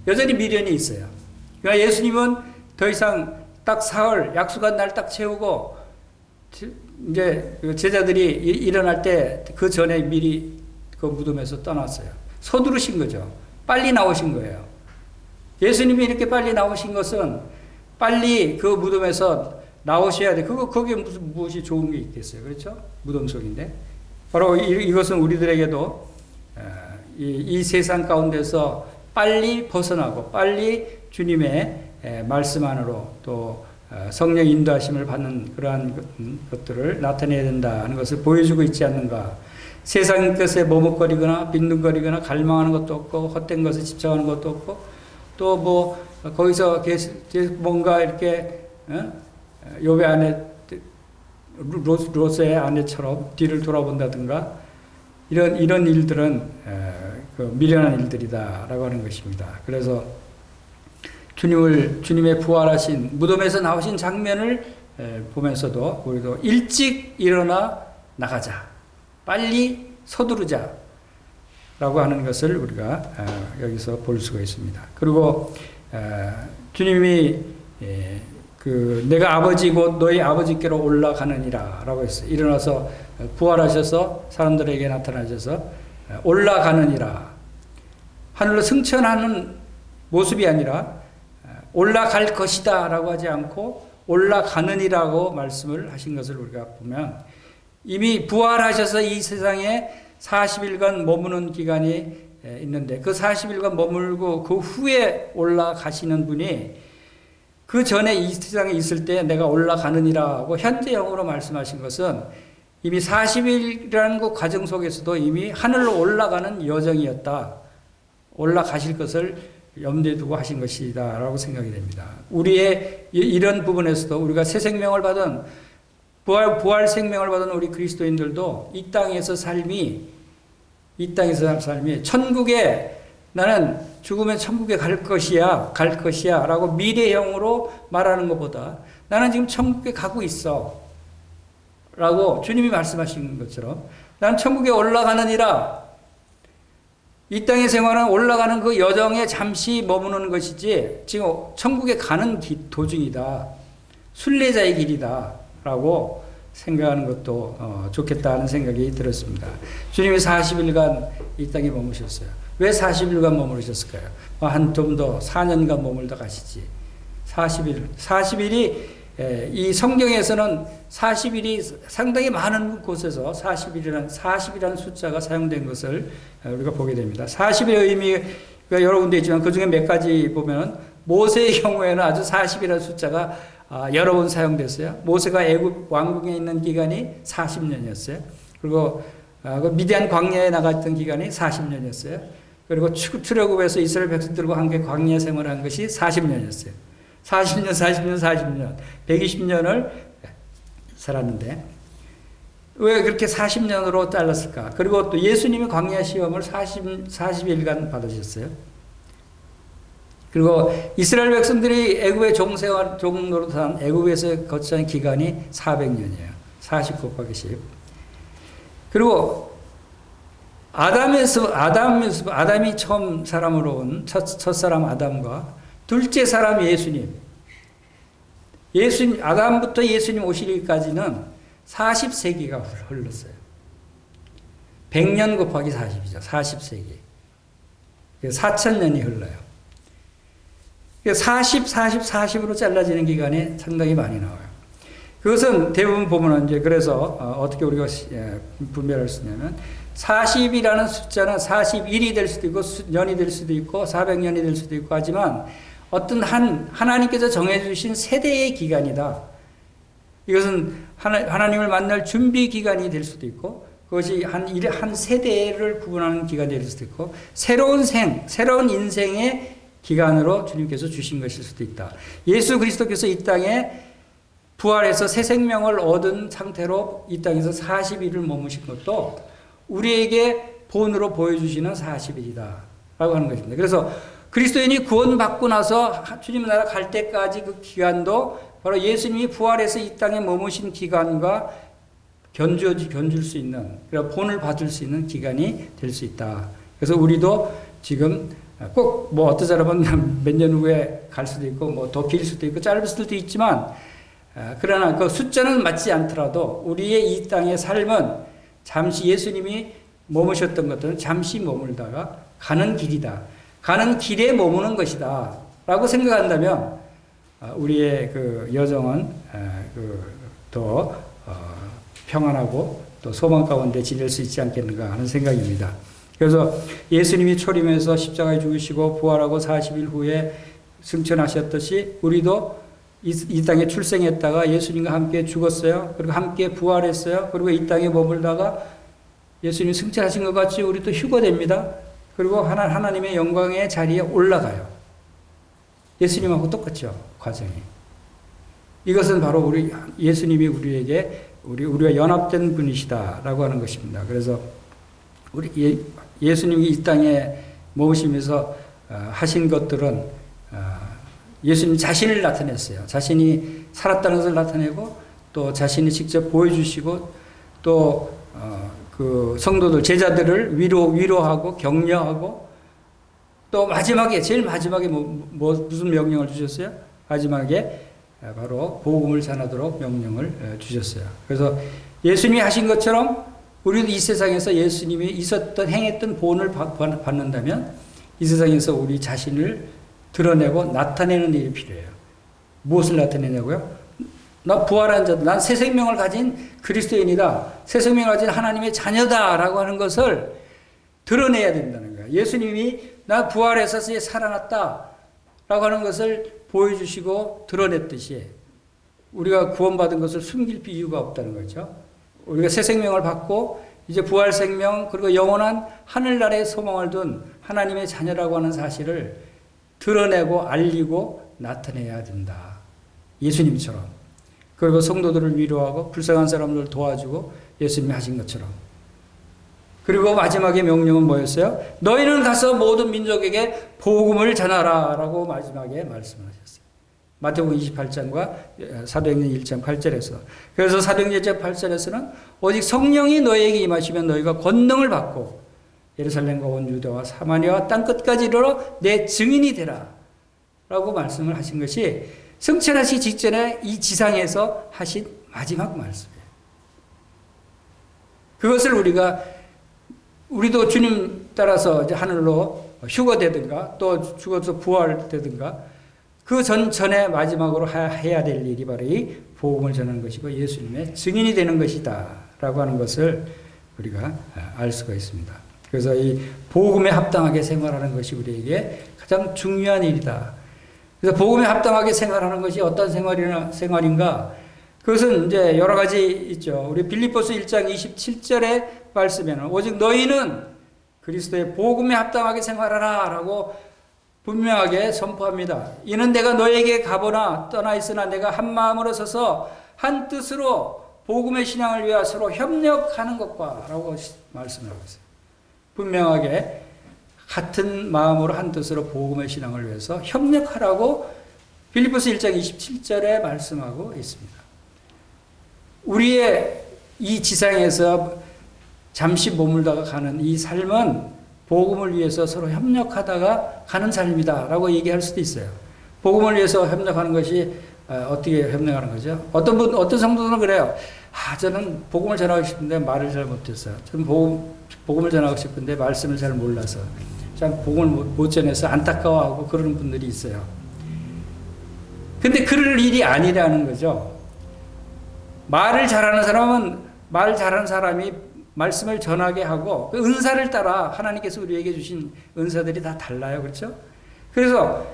여전히 미련이 있어요. 그러니까 예수님은 더 이상 딱 사흘 약속한 날 딱 채우고 이제 제자들이 일어날 때 그 전에 미리 그 무덤에서 떠났어요. 서두르신 거죠. 빨리 나오신 거예요. 예수님이 이렇게 빨리 나오신 것은 빨리 그 무덤에서 나오셔야 돼. 거기에 무엇이 좋은 게 있겠어요. 그렇죠? 무덤 속인데. 바로 이것은 우리들에게도 이 세상 가운데서 빨리 벗어나고 빨리 주님의 말씀 안으로 또 성령 인도하심을 받는 그러한 것들을 나타내야 된다는 것을 보여주고 있지 않는가. 세상 것에 머뭇거리거나 빈둥거리거나 갈망하는 것도 없고 헛된 것에 집착하는 것도 없고 또 뭐 거기서 뭔가 이렇게 욥의 아내 롯의 아내처럼 뒤를 돌아본다든가 이런 일들은 미련한 일들이다라고 하는 것입니다. 그래서 주님의 부활하신 무덤에서 나오신 장면을 보면서도 우리도 일찍 일어나 나가자, 빨리 서두르자 라고 하는 것을 우리가 여기서 볼 수가 있습니다. 그리고 주님이 내가 아버지 곧 너희 아버지께로 올라가느니라 라고 했어요. 일어나서 부활하셔서 사람들에게 나타나셔서 올라가느니라. 하늘로 승천하는 모습이 아니라 올라갈 것이다 라고 하지 않고 올라가느니라고 말씀을 하신 것을 우리가 보면 이미 부활하셔서 이 세상에 40일간 머무는 기간이 있는데 그 40일간 머물고 그 후에 올라가시는 분이 그 전에 이 세상에 있을 때 내가 올라가느니라고 현재형으로 말씀하신 것은 이미 40일이라는 그 과정 속에서도 이미 하늘로 올라가는 여정이었다. 올라가실 것을 염두에 두고 하신 것이다 라고 생각이 됩니다. 우리의 이런 부분에서도 우리가 새 생명을 받은 부활 생명을 받은 우리 그리스도인들도 이 땅에서 삶이 천국에 나는 죽으면 천국에 갈 것이야 라고 미래형으로 말하는 것보다 나는 지금 천국에 가고 있어 라고 주님이 말씀하신 것처럼 나는 천국에 올라가느니라. 이 땅의 생활은 올라가는 그 여정에 잠시 머무는 것이지 지금 천국에 가는 도중이다. 순례자의 길이다 라고 생각하는 것도 좋겠다는 생각이 들었습니다. 주님이 40일간 이 땅에 머무셨어요. 왜 40일간 머무르셨을까요? 좀 더 4년간 머물다 가시지. 40일이 이 성경에서는 40일이 상당히 많은 곳에서 40이라는 숫자가 사용된 것을 우리가 보게 됩니다. 40일의 의미가 여러 군데 있지만 그 중에 몇 가지 보면 모세의 경우에는 아주 40이라는 숫자가 여러 번 사용됐어요. 모세가 애굽 왕궁에 있는 기간이 40년이었어요. 그리고 미디안 광야에 나갔던 기간이 40년이었어요. 그리고 출애굽에서 이스라엘 백성들과 함께 광야 생활한 것이 40년이었어요. 40년 120년을 살았는데 왜 그렇게 40년으로 잘랐을까? 그리고 또 예수님이 광야 시험을 40일간 받으셨어요. 그리고 이스라엘 백성들이 애굽의 종노릇한 애굽에서 거치한 기간이 400년이에요. 40 곱하기 10. 그리고 아담이 처음 사람으로 온 첫사람 아담과 둘째 사람 예수님, 아담부터 예수님 오시기까지는 40세기가 흘렀어요. 100년 곱하기 40이죠. 40세기. 4,000년이 흘러요. 40으로 잘라지는 기간이 상당히 많이 나와요. 그것은 대부분 보면 이제 그래서 어떻게 우리가 분별할 수 있냐면 40이라는 숫자는 41이 될 수도 있고 년이 될 수도 있고 400년이 될 수도 있고 하지만 어떤 하나님께서 정해주신 세대의 기간이다. 이것은 하나님을 만날 준비 기간이 될 수도 있고 그것이 한 세대를 구분하는 기간이 될 수도 있고, 새로운 인생의 기간으로 주님께서 주신 것일 수도 있다. 예수 그리스도께서 이 땅에 부활해서 새 생명을 얻은 상태로 이 땅에서 40일을 머무신 것도 우리에게 본으로 보여주시는 40일이다. 라고 하는 것입니다. 그래서 그리스도인이 구원받고 나서 주님 나라 갈 때까지 그 기간도 바로 예수님이 부활해서 이 땅에 머무신 기간과 견줄 수 있는, 그러니까 본을 받을 수 있는 기간이 될 수 있다. 그래서 우리도 지금 꼭 뭐 어떤 사람은 몇 년 후에 갈 수도 있고 뭐 더 길 수도 있고 짧을 수도 있지만, 그러나 그 숫자는 맞지 않더라도 우리의 이 땅의 삶은 잠시 예수님이 머무셨던 것들은 잠시 머물다가 가는 길이다. 가는 길에 머무는 것이다. 라고 생각한다면 우리의 그 여정은 더 평안하고 또 소망 가운데 지낼 수 있지 않겠는가 하는 생각입니다. 그래서 예수님이 초림해서 십자가에 죽으시고 부활하고 40일 후에 승천하셨듯이 우리도 이 땅에 출생했다가 예수님과 함께 죽었어요. 그리고 함께 부활했어요. 그리고 이 땅에 머물다가 예수님이 승천하신 것 같이 우리도 휴거됩니다. 그리고 하나님의 영광의 자리에 올라가요. 예수님하고 똑같죠, 과정이. 이것은 바로 우리 예수님이 우리에게 우리와 연합된 분이시다라고 하는 것입니다. 그래서 우리 예수님이 이 땅에 머무시면서 하신 것들은 예수님 자신을 나타냈어요. 자신이 살았다는 것을 나타내고 또 자신이 직접 보여주시고 또 그 성도들 제자들을 위로하고 격려하고 또 마지막에 제일 마지막에 무슨 명령을 주셨어요? 마지막에 바로 복음을 전하도록 명령을 주셨어요. 그래서 예수님이 하신 것처럼 우리도 이 세상에서 예수님이 행했던 본을 받는다면 이 세상에서 우리 자신을 드러내고 나타내는 일이 필요해요. 무엇을 나타내냐고요? 나 부활한 자다. 난 새 생명을 가진 그리스도인이다. 새 생명을 가진 하나님의 자녀다라고 하는 것을 드러내야 된다는 거예요. 예수님이 나 부활해서 살아났다 라고 하는 것을 보여주시고 드러냈듯이 우리가 구원받은 것을 숨길 이유가 없다는 거죠. 우리가 새 생명을 받고 이제 부활 생명 그리고 영원한 하늘나라의 소망을 둔 하나님의 자녀라고 하는 사실을 드러내고 알리고 나타내야 된다. 예수님처럼. 그리고 성도들을 위로하고 불쌍한 사람들을 도와주고 예수님이 하신 것처럼. 그리고 마지막에 명령은 뭐였어요? 너희는 가서 모든 민족에게 복음을 전하라 라고 마지막에 말씀을 하셨어요. 마태복음 28장과 사도행전 1장 8절에서. 그래서 사도행전 1장 8절에서는 오직 성령이 너희에게 임하시면 너희가 권능을 받고 예루살렘과 온 유대와 사마리아와 땅끝까지 이르러 내 증인이 되라 라고 말씀을 하신 것이 승천하시기 직전에 이 지상에서 하신 마지막 말씀이에요. 그것을 우리도 주님 따라서 이제 하늘로 휴거되든가 또 죽어서 부활되든가 그 전에 마지막으로 해야 될 일이 바로 이 복음을 전하는 것이고 예수님의 증인이 되는 것이다 라고 하는 것을 우리가 알 수가 있습니다. 그래서 이 복음에 합당하게 생활하는 것이 우리에게 가장 중요한 일이다. 그래서 복음에 합당하게 생활하는 것이 어떤 생활인가? 그것은 이제 여러 가지 있죠. 우리 빌립보서 1장 27절의 말씀에는 오직 너희는 그리스도의 복음에 합당하게 생활하라 라고 분명하게 선포합니다. 이는 내가 너에게 가보나 떠나 있으나 내가 한 마음으로 서서 한 뜻으로 복음의 신앙을 위하여 서로 협력하는 것과 라고 말씀하고 있어요. 분명하게 같은 마음으로 한 뜻으로 복음의 신앙을 위해서 협력하라고 빌립보서 1장 27절에 말씀하고 있습니다. 우리의 이 지상에서 잠시 머물다가 가는 이 삶은 복음을 위해서 서로 협력하다가 가는 삶이다 라고 얘기할 수도 있어요. 복음을 위해서 협력하는 것이 어떻게 협력하는 거죠? 어떤 성도들은 그래요. 저는 복음을 전하고 싶은데 말을 잘 못했어요. 저는 복음을 전하고 싶은데 말씀을 잘 몰라서 참 복음을 못 전해서 안타까워하고 그러는 분들이 있어요. 근데 그럴 일이 아니라는 거죠. 말을 잘하는 사람이 말씀을 전하게 하고 그 은사를 따라 하나님께서 우리에게 주신 은사들이 다 달라요. 그렇죠? 그래서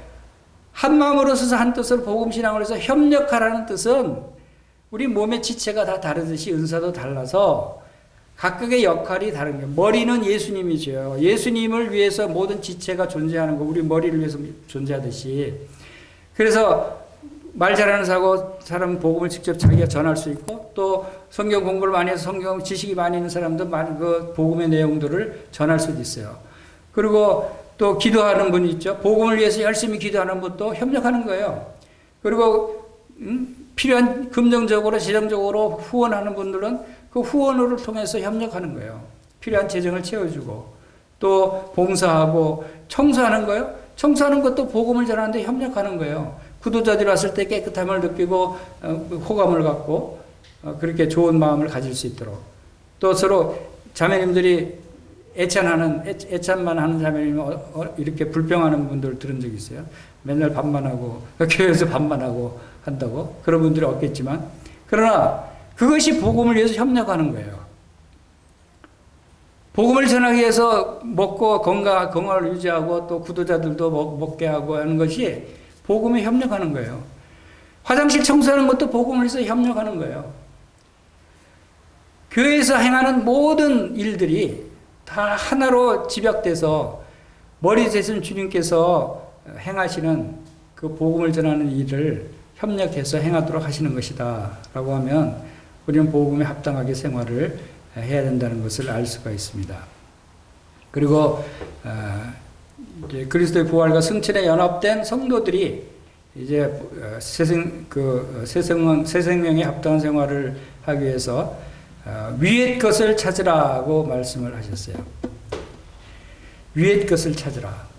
한 마음으로 서서 한 뜻으로 복음 신앙을 해서 협력하라는 뜻은 우리 몸의 지체가 다 다르듯이 은사도 달라서 각각의 역할이 다른 거예요. 머리는 예수님이죠. 예수님을 위해서 모든 지체가 존재하는 거, 우리 머리를 위해서 존재하듯이. 그래서 말 잘하는 사람 복음을 직접 자기가 전할 수 있고, 또 성경 공부를 많이 해서 성경 지식이 많이 있는 사람도 많은 그 복음의 내용들을 전할 수도 있어요. 그리고 또 기도하는 분이 있죠. 복음을 위해서 열심히 기도하는 분도 협력하는 거예요. 그리고 필요한 금전적으로 재정적으로 후원하는 분들은 그 후원을 통해서 협력하는 거예요. 필요한 재정을 채워주고, 또 봉사하고 청소하는 거예요. 청소하는 것도 복음을 전하는데 협력하는 거예요. 구도자들이 왔을 때 깨끗함을 느끼고 호감을 갖고 그렇게 좋은 마음을 가질 수 있도록, 또 서로 자매님들이 애찬만 하는 자매님이 이렇게 불평하는 분들 들은 적이 있어요. 맨날 반만하고 교회에서 반만하고 한다고 그런 분들이 없겠지만, 그러나 그것이 복음을 위해서 협력하는 거예요. 복음을 전하기 위해서 먹고 건강을 유지하고 또 구도자들도 먹게 하고 하는 것이 복음에 협력하는 거예요. 화장실 청소하는 것도 복음을 위해서 협력하는 거예요. 교회에서 행하는 모든 일들이 다 하나로 집약돼서 머리 되신 주님께서 행하시는 그 복음을 전하는 일을 협력해서 행하도록 하시는 것이다 라고 하면 우리는 복음에 합당하게 생활을 해야 된다는 것을 알 수가 있습니다. 그리고 이제 그리스도의 부활과 승천에 연합된 성도들이 이제 새 생명에 합당한 생활을 하기 위해서 위의 것을 찾으라고 말씀을 하셨어요. 위의 것을 찾으라.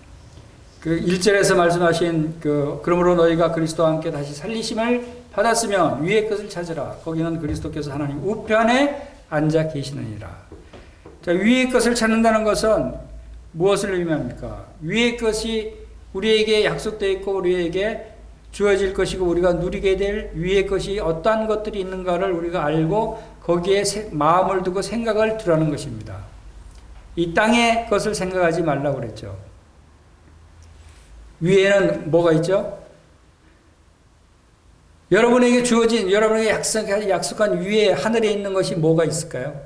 그 1절에서 말씀하신 그러므로 너희가 그리스도와 함께 다시 살리심을 받았으면 위의 것을 찾으라. 거기는 그리스도께서 하나님 우편에 앉아 계시느니라. 자, 위의 것을 찾는다는 것은 무엇을 의미합니까? 위의 것이 우리에게 약속되어 있고 우리에게 주어질 것이고 우리가 누리게 될 위의 것이 어떠한 것들이 있는가를 우리가 알고 거기에 마음을 두고 생각을 두라는 것입니다. 이 땅의 것을 생각하지 말라고 그랬죠. 위에는 뭐가 있죠? 여러분에게 주어진, 여러분에게 약속한 위에 하늘에 있는 것이 뭐가 있을까요?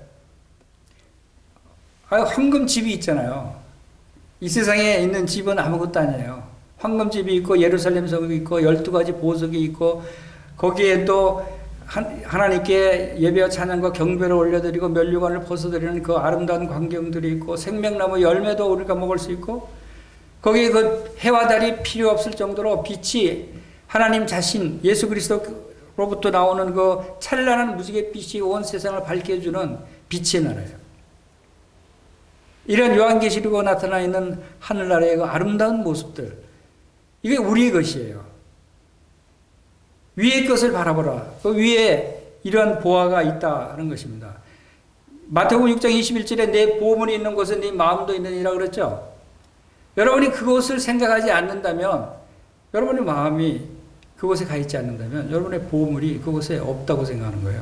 황금집이 있잖아요. 이 세상에 있는 집은 아무것도 아니에요. 황금집이 있고 예루살렘 성이 있고 12가지 보석이 있고 거기에 또 하나님께 예배와 찬양과 경배를 올려드리고 면류관을 벗어드리는 그 아름다운 광경들이 있고 생명나무 열매도 우리가 먹을 수 있고 거기에 그 해와 달이 필요 없을 정도로 빛이 하나님 자신 예수 그리스도로부터 나오는 그 찬란한 무지개 빛이 온 세상을 밝혀주는 빛의 나라예요. 이런 요한계시록에 나타나 있는 하늘나라의 그 아름다운 모습들, 이게 우리의 것이에요. 위의 것을 바라보라. 그 위에 이러한 보화가 있다 하는 것입니다. 마태복음 6장 21절에 내 보물이 있는 곳에 네 마음도 있느니라 그랬죠. 여러분이 그것을 생각하지 않는다면, 여러분의 마음이 그곳에 가 있지 않는다면 여러분의 보물이 그곳에 없다고 생각하는 거예요.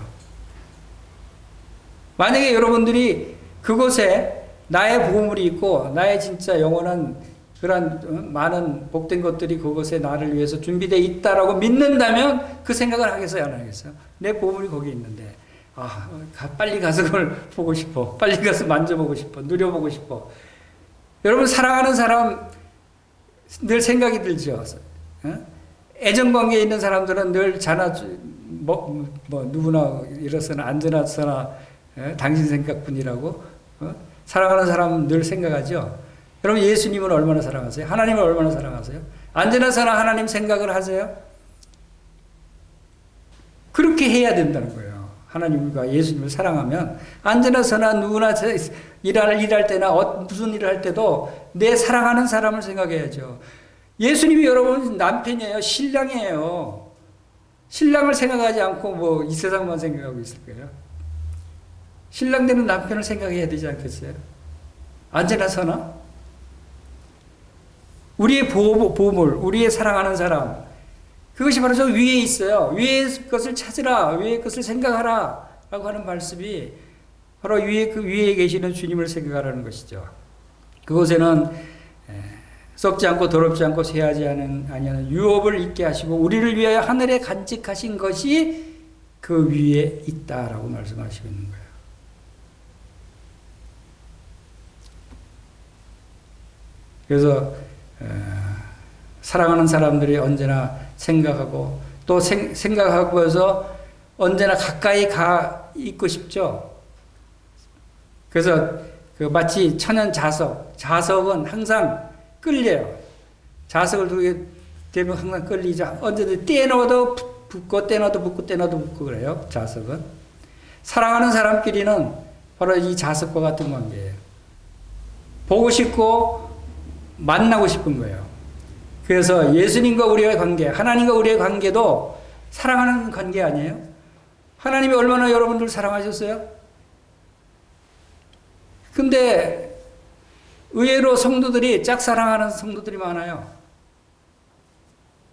만약에 여러분들이 그곳에 나의 보물이 있고 나의 진짜 영원한 그런 많은 복된 것들이 그곳에 나를 위해서 준비되어 있다라고 믿는다면 그 생각을 하겠어요, 안 하겠어요? 내 보물이 거기 있는데 빨리 가서 그걸 보고 싶어. 빨리 가서 만져보고 싶어. 누려보고 싶어. 여러분 사랑하는 사람 늘 생각이 들죠. 애정관계에 있는 사람들은 늘 누구나 이렇거나 안 지나서나 당신 생각뿐이라고 사랑하는 사람은 늘 생각하죠. 여러분 예수님은 얼마나 사랑하세요? 하나님을 얼마나 사랑하세요? 언제나서나 하나님 생각을 하세요? 그렇게 해야 된다는 거예요. 하나님과 예수님을 사랑하면 언제나서나 누구나 일할 때나 무슨 일을 할 때도 내 사랑하는 사람을 생각해야죠. 예수님이 여러분 남편이에요. 신랑이에요. 신랑을 생각하지 않고 이 세상만 생각하고 있을 거예요. 신랑 되는 남편을 생각해야 되지 않겠어요? 언제나서나 우리의 보물, 우리의 사랑하는 사람, 그것이 바로 저 위에 있어요. 위의 것을 찾으라, 위의 것을 생각하라 라고 하는 말씀이 바로 위에 계시는 주님을 생각하라는 것이죠. 그곳에는 썩지 않고 더럽지 않고 쇠하지 아니하는 유업을 있게 하시고 우리를 위하여 하늘에 간직하신 것이 그 위에 있다라고 말씀하시고 있는 거예요. 그래서 사랑하는 사람들이 언제나 생각하고 또 생각하고서 언제나 가까이 가 있고 싶죠. 그래서 그 마치 천연 자석은 항상 끌려요. 자석을 두게 되면 항상 끌리죠. 언제든 떼어넣어도 붙고 떼어넣어도 붙고 떼어넣어도 붙고 그래요. 자석은. 사랑하는 사람끼리는 바로 이 자석과 같은 관계예요. 보고 싶고 만나고 싶은 거예요. 그래서 예수님과 우리의 관계, 하나님과 우리의 관계도 사랑하는 관계 아니에요? 하나님이 얼마나 여러분들 사랑하셨어요? 근데 의외로 성도들이 짝사랑하는 성도들이 많아요.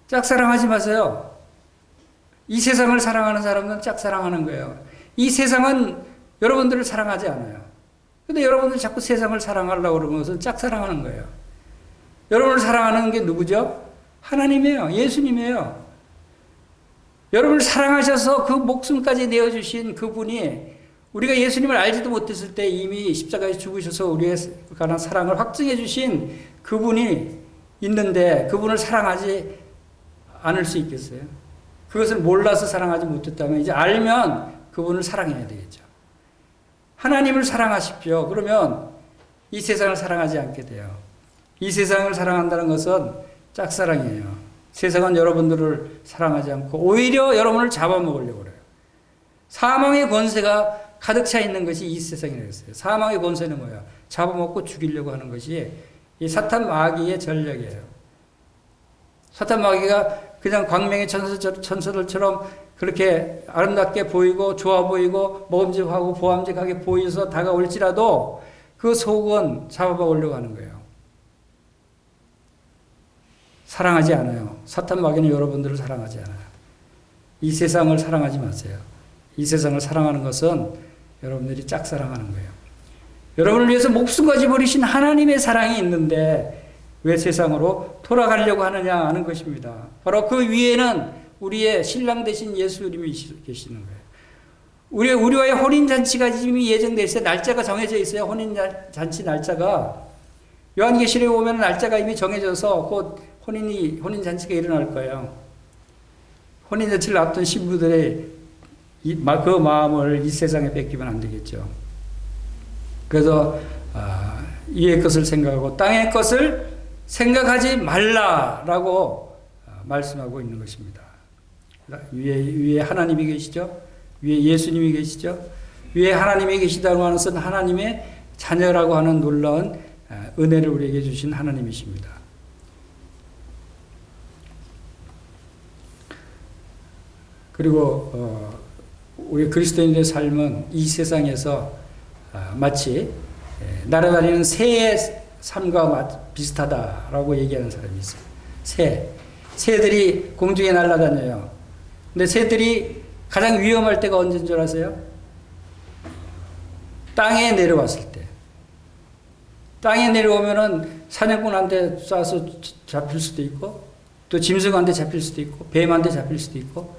짝사랑하지 마세요. 이 세상을 사랑하는 사람은 짝사랑하는 거예요. 이 세상은 여러분들을 사랑하지 않아요. 근데 여러분들이 자꾸 세상을 사랑하려고 그러는 것은 짝사랑하는 거예요. 여러분을 사랑하는 게 누구죠? 하나님이에요. 예수님이에요. 여러분을 사랑하셔서 그 목숨까지 내어주신 그분이 우리가 예수님을 알지도 못했을 때 이미 십자가에 죽으셔서 우리에 관한 사랑을 확증해 주신 그분이 있는데 그분을 사랑하지 않을 수 있겠어요? 그것을 몰라서 사랑하지 못했다면 이제 알면 그분을 사랑해야 되겠죠. 하나님을 사랑하십시오. 그러면 이 세상을 사랑하지 않게 돼요. 이 세상을 사랑한다는 것은 짝사랑이에요. 세상은 여러분들을 사랑하지 않고 오히려 여러분을 잡아먹으려고 그래요. 사망의 권세가 가득 차 있는 것이 이 세상이라고 했어요. 사망의 권세는 뭐예요? 잡아먹고 죽이려고 하는 것이 이 사탄 마귀의 전략이에요. 사탄 마귀가 그냥 광명의 천사들처럼 그렇게 아름답게 보이고 좋아 보이고 먹음직하고 보암직하게 보여서 다가올지라도 그 속은 잡아먹으려고 하는 거예요. 사랑하지 않아요. 사탄 마귀는 여러분들을 사랑하지 않아요. 이 세상을 사랑하지 마세요. 이 세상을 사랑하는 것은 여러분들이 짝사랑하는 거예요. 여러분을 위해서 목숨까지 버리신 하나님의 사랑이 있는데 왜 세상으로 돌아가려고 하느냐 하는 것입니다. 바로 그 위에는 우리의 신랑 되신 예수님이 계시는 거예요. 우리와의 혼인잔치가 이미 예정되어 있어요. 날짜가 정해져 있어요. 혼인잔치 날짜가. 요한계시록에 보면 날짜가 이미 정해져서 곧 혼인잔치가 일어날 거예요. 혼인잔치를 앞둔 신부들의 그 마음을 이 세상에 뺏기면 안 되겠죠. 그래서 위의 것을 생각하고 땅의 것을 생각하지 말라라고 말씀하고 있는 것입니다. 위에 하나님이 계시죠. 위에 예수님이 계시죠. 위에 하나님이 계시다고 하는 것은 하나님의 자녀라고 하는 놀라운 은혜를 우리에게 주신 하나님이십니다. 그리고 우리 그리스도인의 삶은 이 세상에서 마치 날아다니는 새의 삶과 비슷하다라고 얘기하는 사람이 있어요. 새들이 공중에 날아다녀요. 근데 새들이 가장 위험할 때가 언제인 줄 아세요? 땅에 내려왔을 때. 땅에 내려오면은 사냥꾼한테 쏴서 잡힐 수도 있고, 또 짐승한테 잡힐 수도 있고, 뱀한테 잡힐 수도 있고,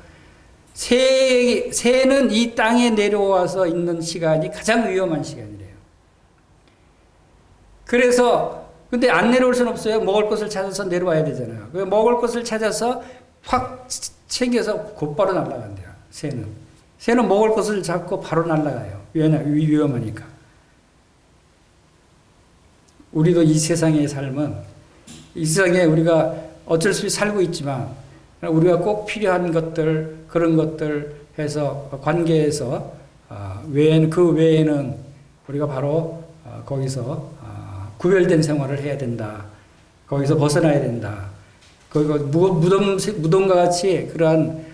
새는 이 땅에 내려와서 있는 시간이 가장 위험한 시간이래요. 그래서, 근데 안 내려올 수는 없어요. 먹을 것을 찾아서 내려와야 되잖아요. 먹을 것을 찾아서 확 챙겨서 곧바로 날아간대요. 새는 먹을 것을 잡고 바로 날아가요. 위험하니까. 우리도 이 세상의 삶은, 이 세상에 우리가 어쩔 수 없이 살고 있지만, 우리가 꼭 필요한 것들, 그런 것들 해서, 관계에서, 그 외에는 우리가 바로, 거기서, 구별된 생활을 해야 된다. 거기서 벗어나야 된다. 무덤과 같이 그러한,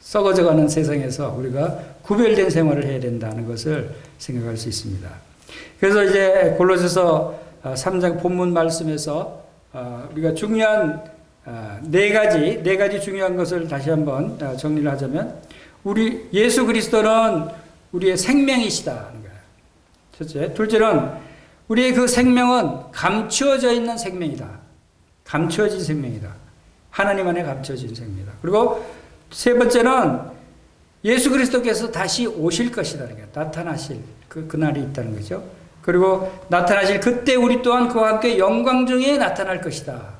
썩어져가는 세상에서 우리가 구별된 생활을 해야 된다는 것을 생각할 수 있습니다. 그래서 이제 골로새서 3장 본문 말씀에서 우리가 중요한 네 가지 중요한 것을 다시 한번 정리를 하자면, 우리 예수 그리스도는 우리의 생명이시다는 거예요. 첫째. 둘째는 우리의 그 생명은 감추어져 있는 생명이다. 감추어진 생명이다. 하나님 안에 감추어진 생명이다. 그리고 세 번째는 예수 그리스도께서 다시 오실 것이라는 거예요. 나타나실 그날이 있다는 거죠. 그리고 나타나실 그때 우리 또한 그와 함께 영광 중에 나타날 것이다.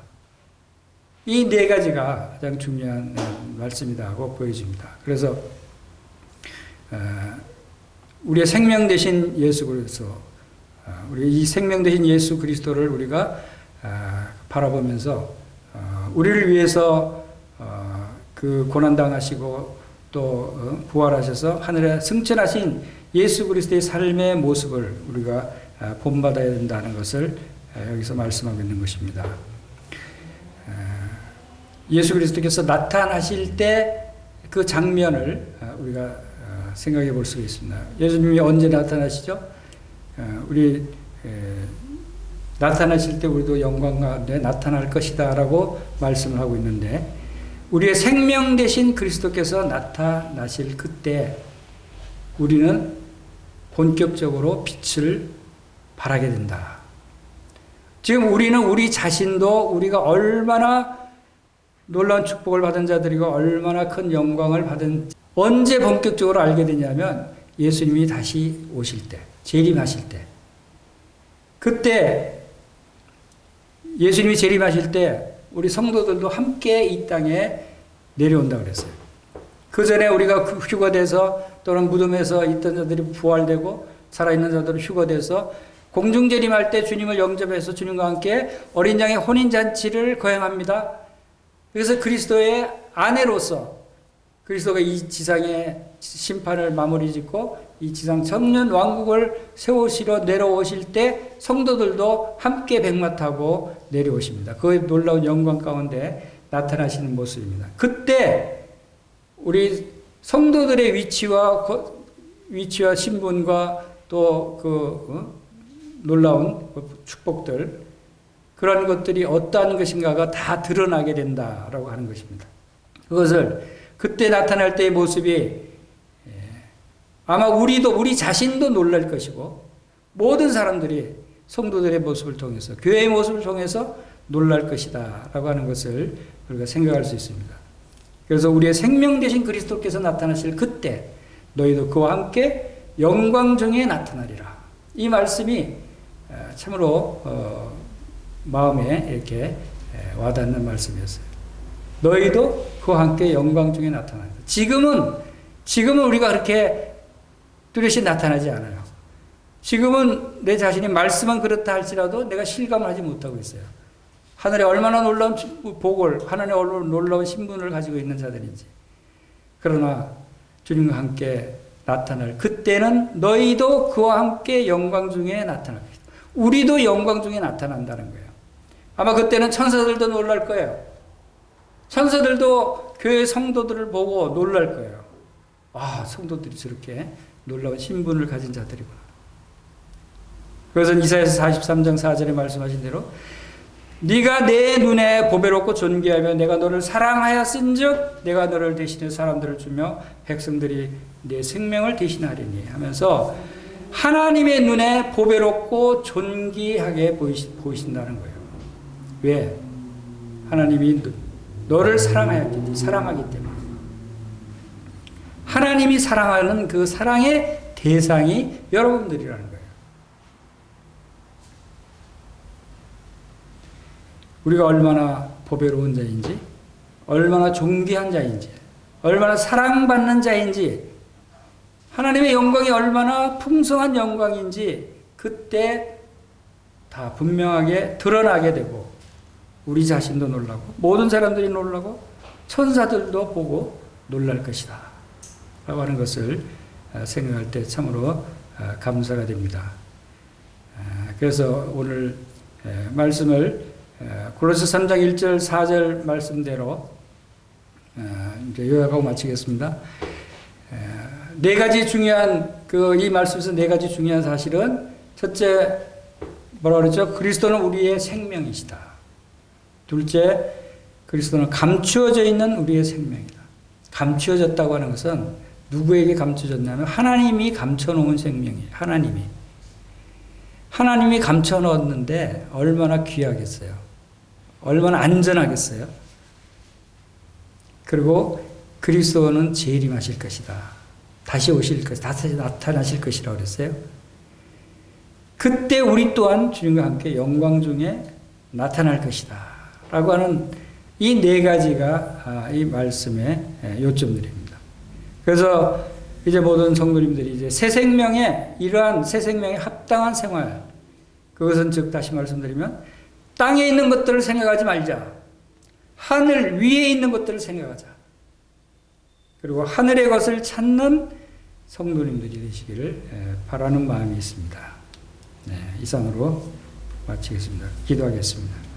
이 네 가지가 가장 중요한 말씀이라고 보여집니다. 그래서 우리의 생명 되신 예수 그리스도, 우리 이 생명 되신 예수 그리스도를 우리가 바라보면서 우리를 위해서 그 고난당하시고 또 부활하셔서 하늘에 승천하신 예수 그리스도의 삶의 모습을 우리가 본받아야 된다는 것을 여기서 말씀하고 있는 것입니다. 예수 그리스도께서 나타나실 때 그 장면을 우리가 생각해 볼 수가 있습니다. 예수님이 언제 나타나시죠? 우리 나타나실 때 우리도 영광 가운데 나타날 것이다 라고 말씀을 하고 있는데, 우리의 생명 되신 그리스도께서 나타나실 그때 우리는 본격적으로 빛을 발하게 된다. 지금 우리는 우리 자신도 우리가 얼마나 놀라운 축복을 받은 자들이고 얼마나 큰 영광을 받은, 언제 본격적으로 알게 되냐면 예수님이 다시 오실 때, 재림하실 때, 그때 예수님이 재림하실 때 우리 성도들도 함께 이 땅에 내려온다고 그랬어요. 그 전에 우리가 휴거돼서 또는 무덤에서 있던 자들이 부활되고 살아있는 자들은 휴거돼서 공중재림할 때 주님을 영접해서 주님과 함께 어린 양의 혼인잔치를 거행합니다. 그래서 그리스도의 아내로서 그리스도가 이 지상의 심판을 마무리 짓고 이 지상 천년 왕국을 세우시러 내려오실 때 성도들도 함께 백마 타고 내려오십니다. 그 놀라운 영광 가운데 나타나시는 모습입니다. 그때 우리 성도들의 위치와 신분과 또 그 놀라운 축복들, 그런 것들이 어떠한 것인가가 다 드러나게 된다라고 하는 것입니다. 그것을 그때 나타날 때의 모습이 아마 우리 자신도 놀랄 것이고 모든 사람들이 성도들의 모습을 통해서, 교회의 모습을 통해서 놀랄 것이다 라고 하는 것을 우리가 생각할 수 있습니다. 그래서 우리의 생명 되신 그리스도께서 나타나실 그때 너희도 그와 함께 영광 중에 나타나리라. 이 말씀이 참으로 마음에 이렇게 와닿는 말씀이었어요. 너희도 그와 함께 영광 중에 나타난다. 지금은 우리가 그렇게 뚜렷이 나타나지 않아요. 지금은 내 자신이 말씀은 그렇다 할지라도 내가 실감을 하지 못하고 있어요. 하늘에 얼마나 놀라운 복을, 하늘에 얼마나 놀라운 신분을 가지고 있는 자들인지. 그러나 주님과 함께 나타날 그때는 너희도 그와 함께 영광 중에 나타날 것이다. 우리도 영광 중에 나타난다는 거예요. 아마 그때는 천사들도 놀랄 거예요. 천사들도 교회 성도들을 보고 놀랄 거예요. 아, 성도들이 저렇게 놀라운 신분을 가진 자들이구나. 그래서 이사야서 43장 4절에 말씀하신 대로 네가 내 눈에 보배롭고 존귀하며 내가 너를 사랑하였은즉 내가 너를 대신해 사람들을 주며 백성들이 내 생명을 대신하리니 하면서 하나님의 눈에 보배롭고 존귀하게 보이신다는 거예요. 왜? 하나님이 너를 사랑하기 때문에. 하나님이 사랑하는 그 사랑의 대상이 여러분들이라는 거예요. 우리가 얼마나 보배로운 자인지, 얼마나 존귀한 자인지, 얼마나 사랑받는 자인지, 하나님의 영광이 얼마나 풍성한 영광인지 그때 다 분명하게 드러나게 되고 우리 자신도 놀라고 모든 사람들이 놀라고 천사들도 보고 놀랄 것이다 라고 하는 것을 생각할 때 참으로 감사가 됩니다. 그래서 오늘 말씀을 골로새 3장 1절 4절 말씀대로 이제 요약하고 마치겠습니다. 네 가지 중요한 이 말씀에서 네 가지 중요한 사실은, 첫째 뭐라 그랬죠? 그리스도는 우리의 생명이시다. 둘째, 그리스도는 감추어져 있는 우리의 생명이다. 감추어졌다고 하는 것은 누구에게 감추어졌냐면 하나님이 감춰놓은 생명이에요. 하나님이 감춰놓았는데 얼마나 귀하겠어요. 얼마나 안전하겠어요. 그리고 그리스도는 재림하실 것이다. 다시 오실 것이다. 다시 나타나실 것이라고 그랬어요. 그때 우리 또한 주님과 함께 영광 중에 나타날 것이다. 라고 하는 이 네 가지가 이 말씀의 요점들입니다. 그래서 이제 모든 성도님들이 이제 새 생명에, 이러한 새 생명에 합당한 생활, 그것은 즉 다시 말씀드리면 땅에 있는 것들을 생각하지 말자. 하늘 위에 있는 것들을 생각하자. 그리고 하늘의 것을 찾는 성도님들이 되시기를 바라는 마음이 있습니다. 네, 이상으로 마치겠습니다. 기도하겠습니다.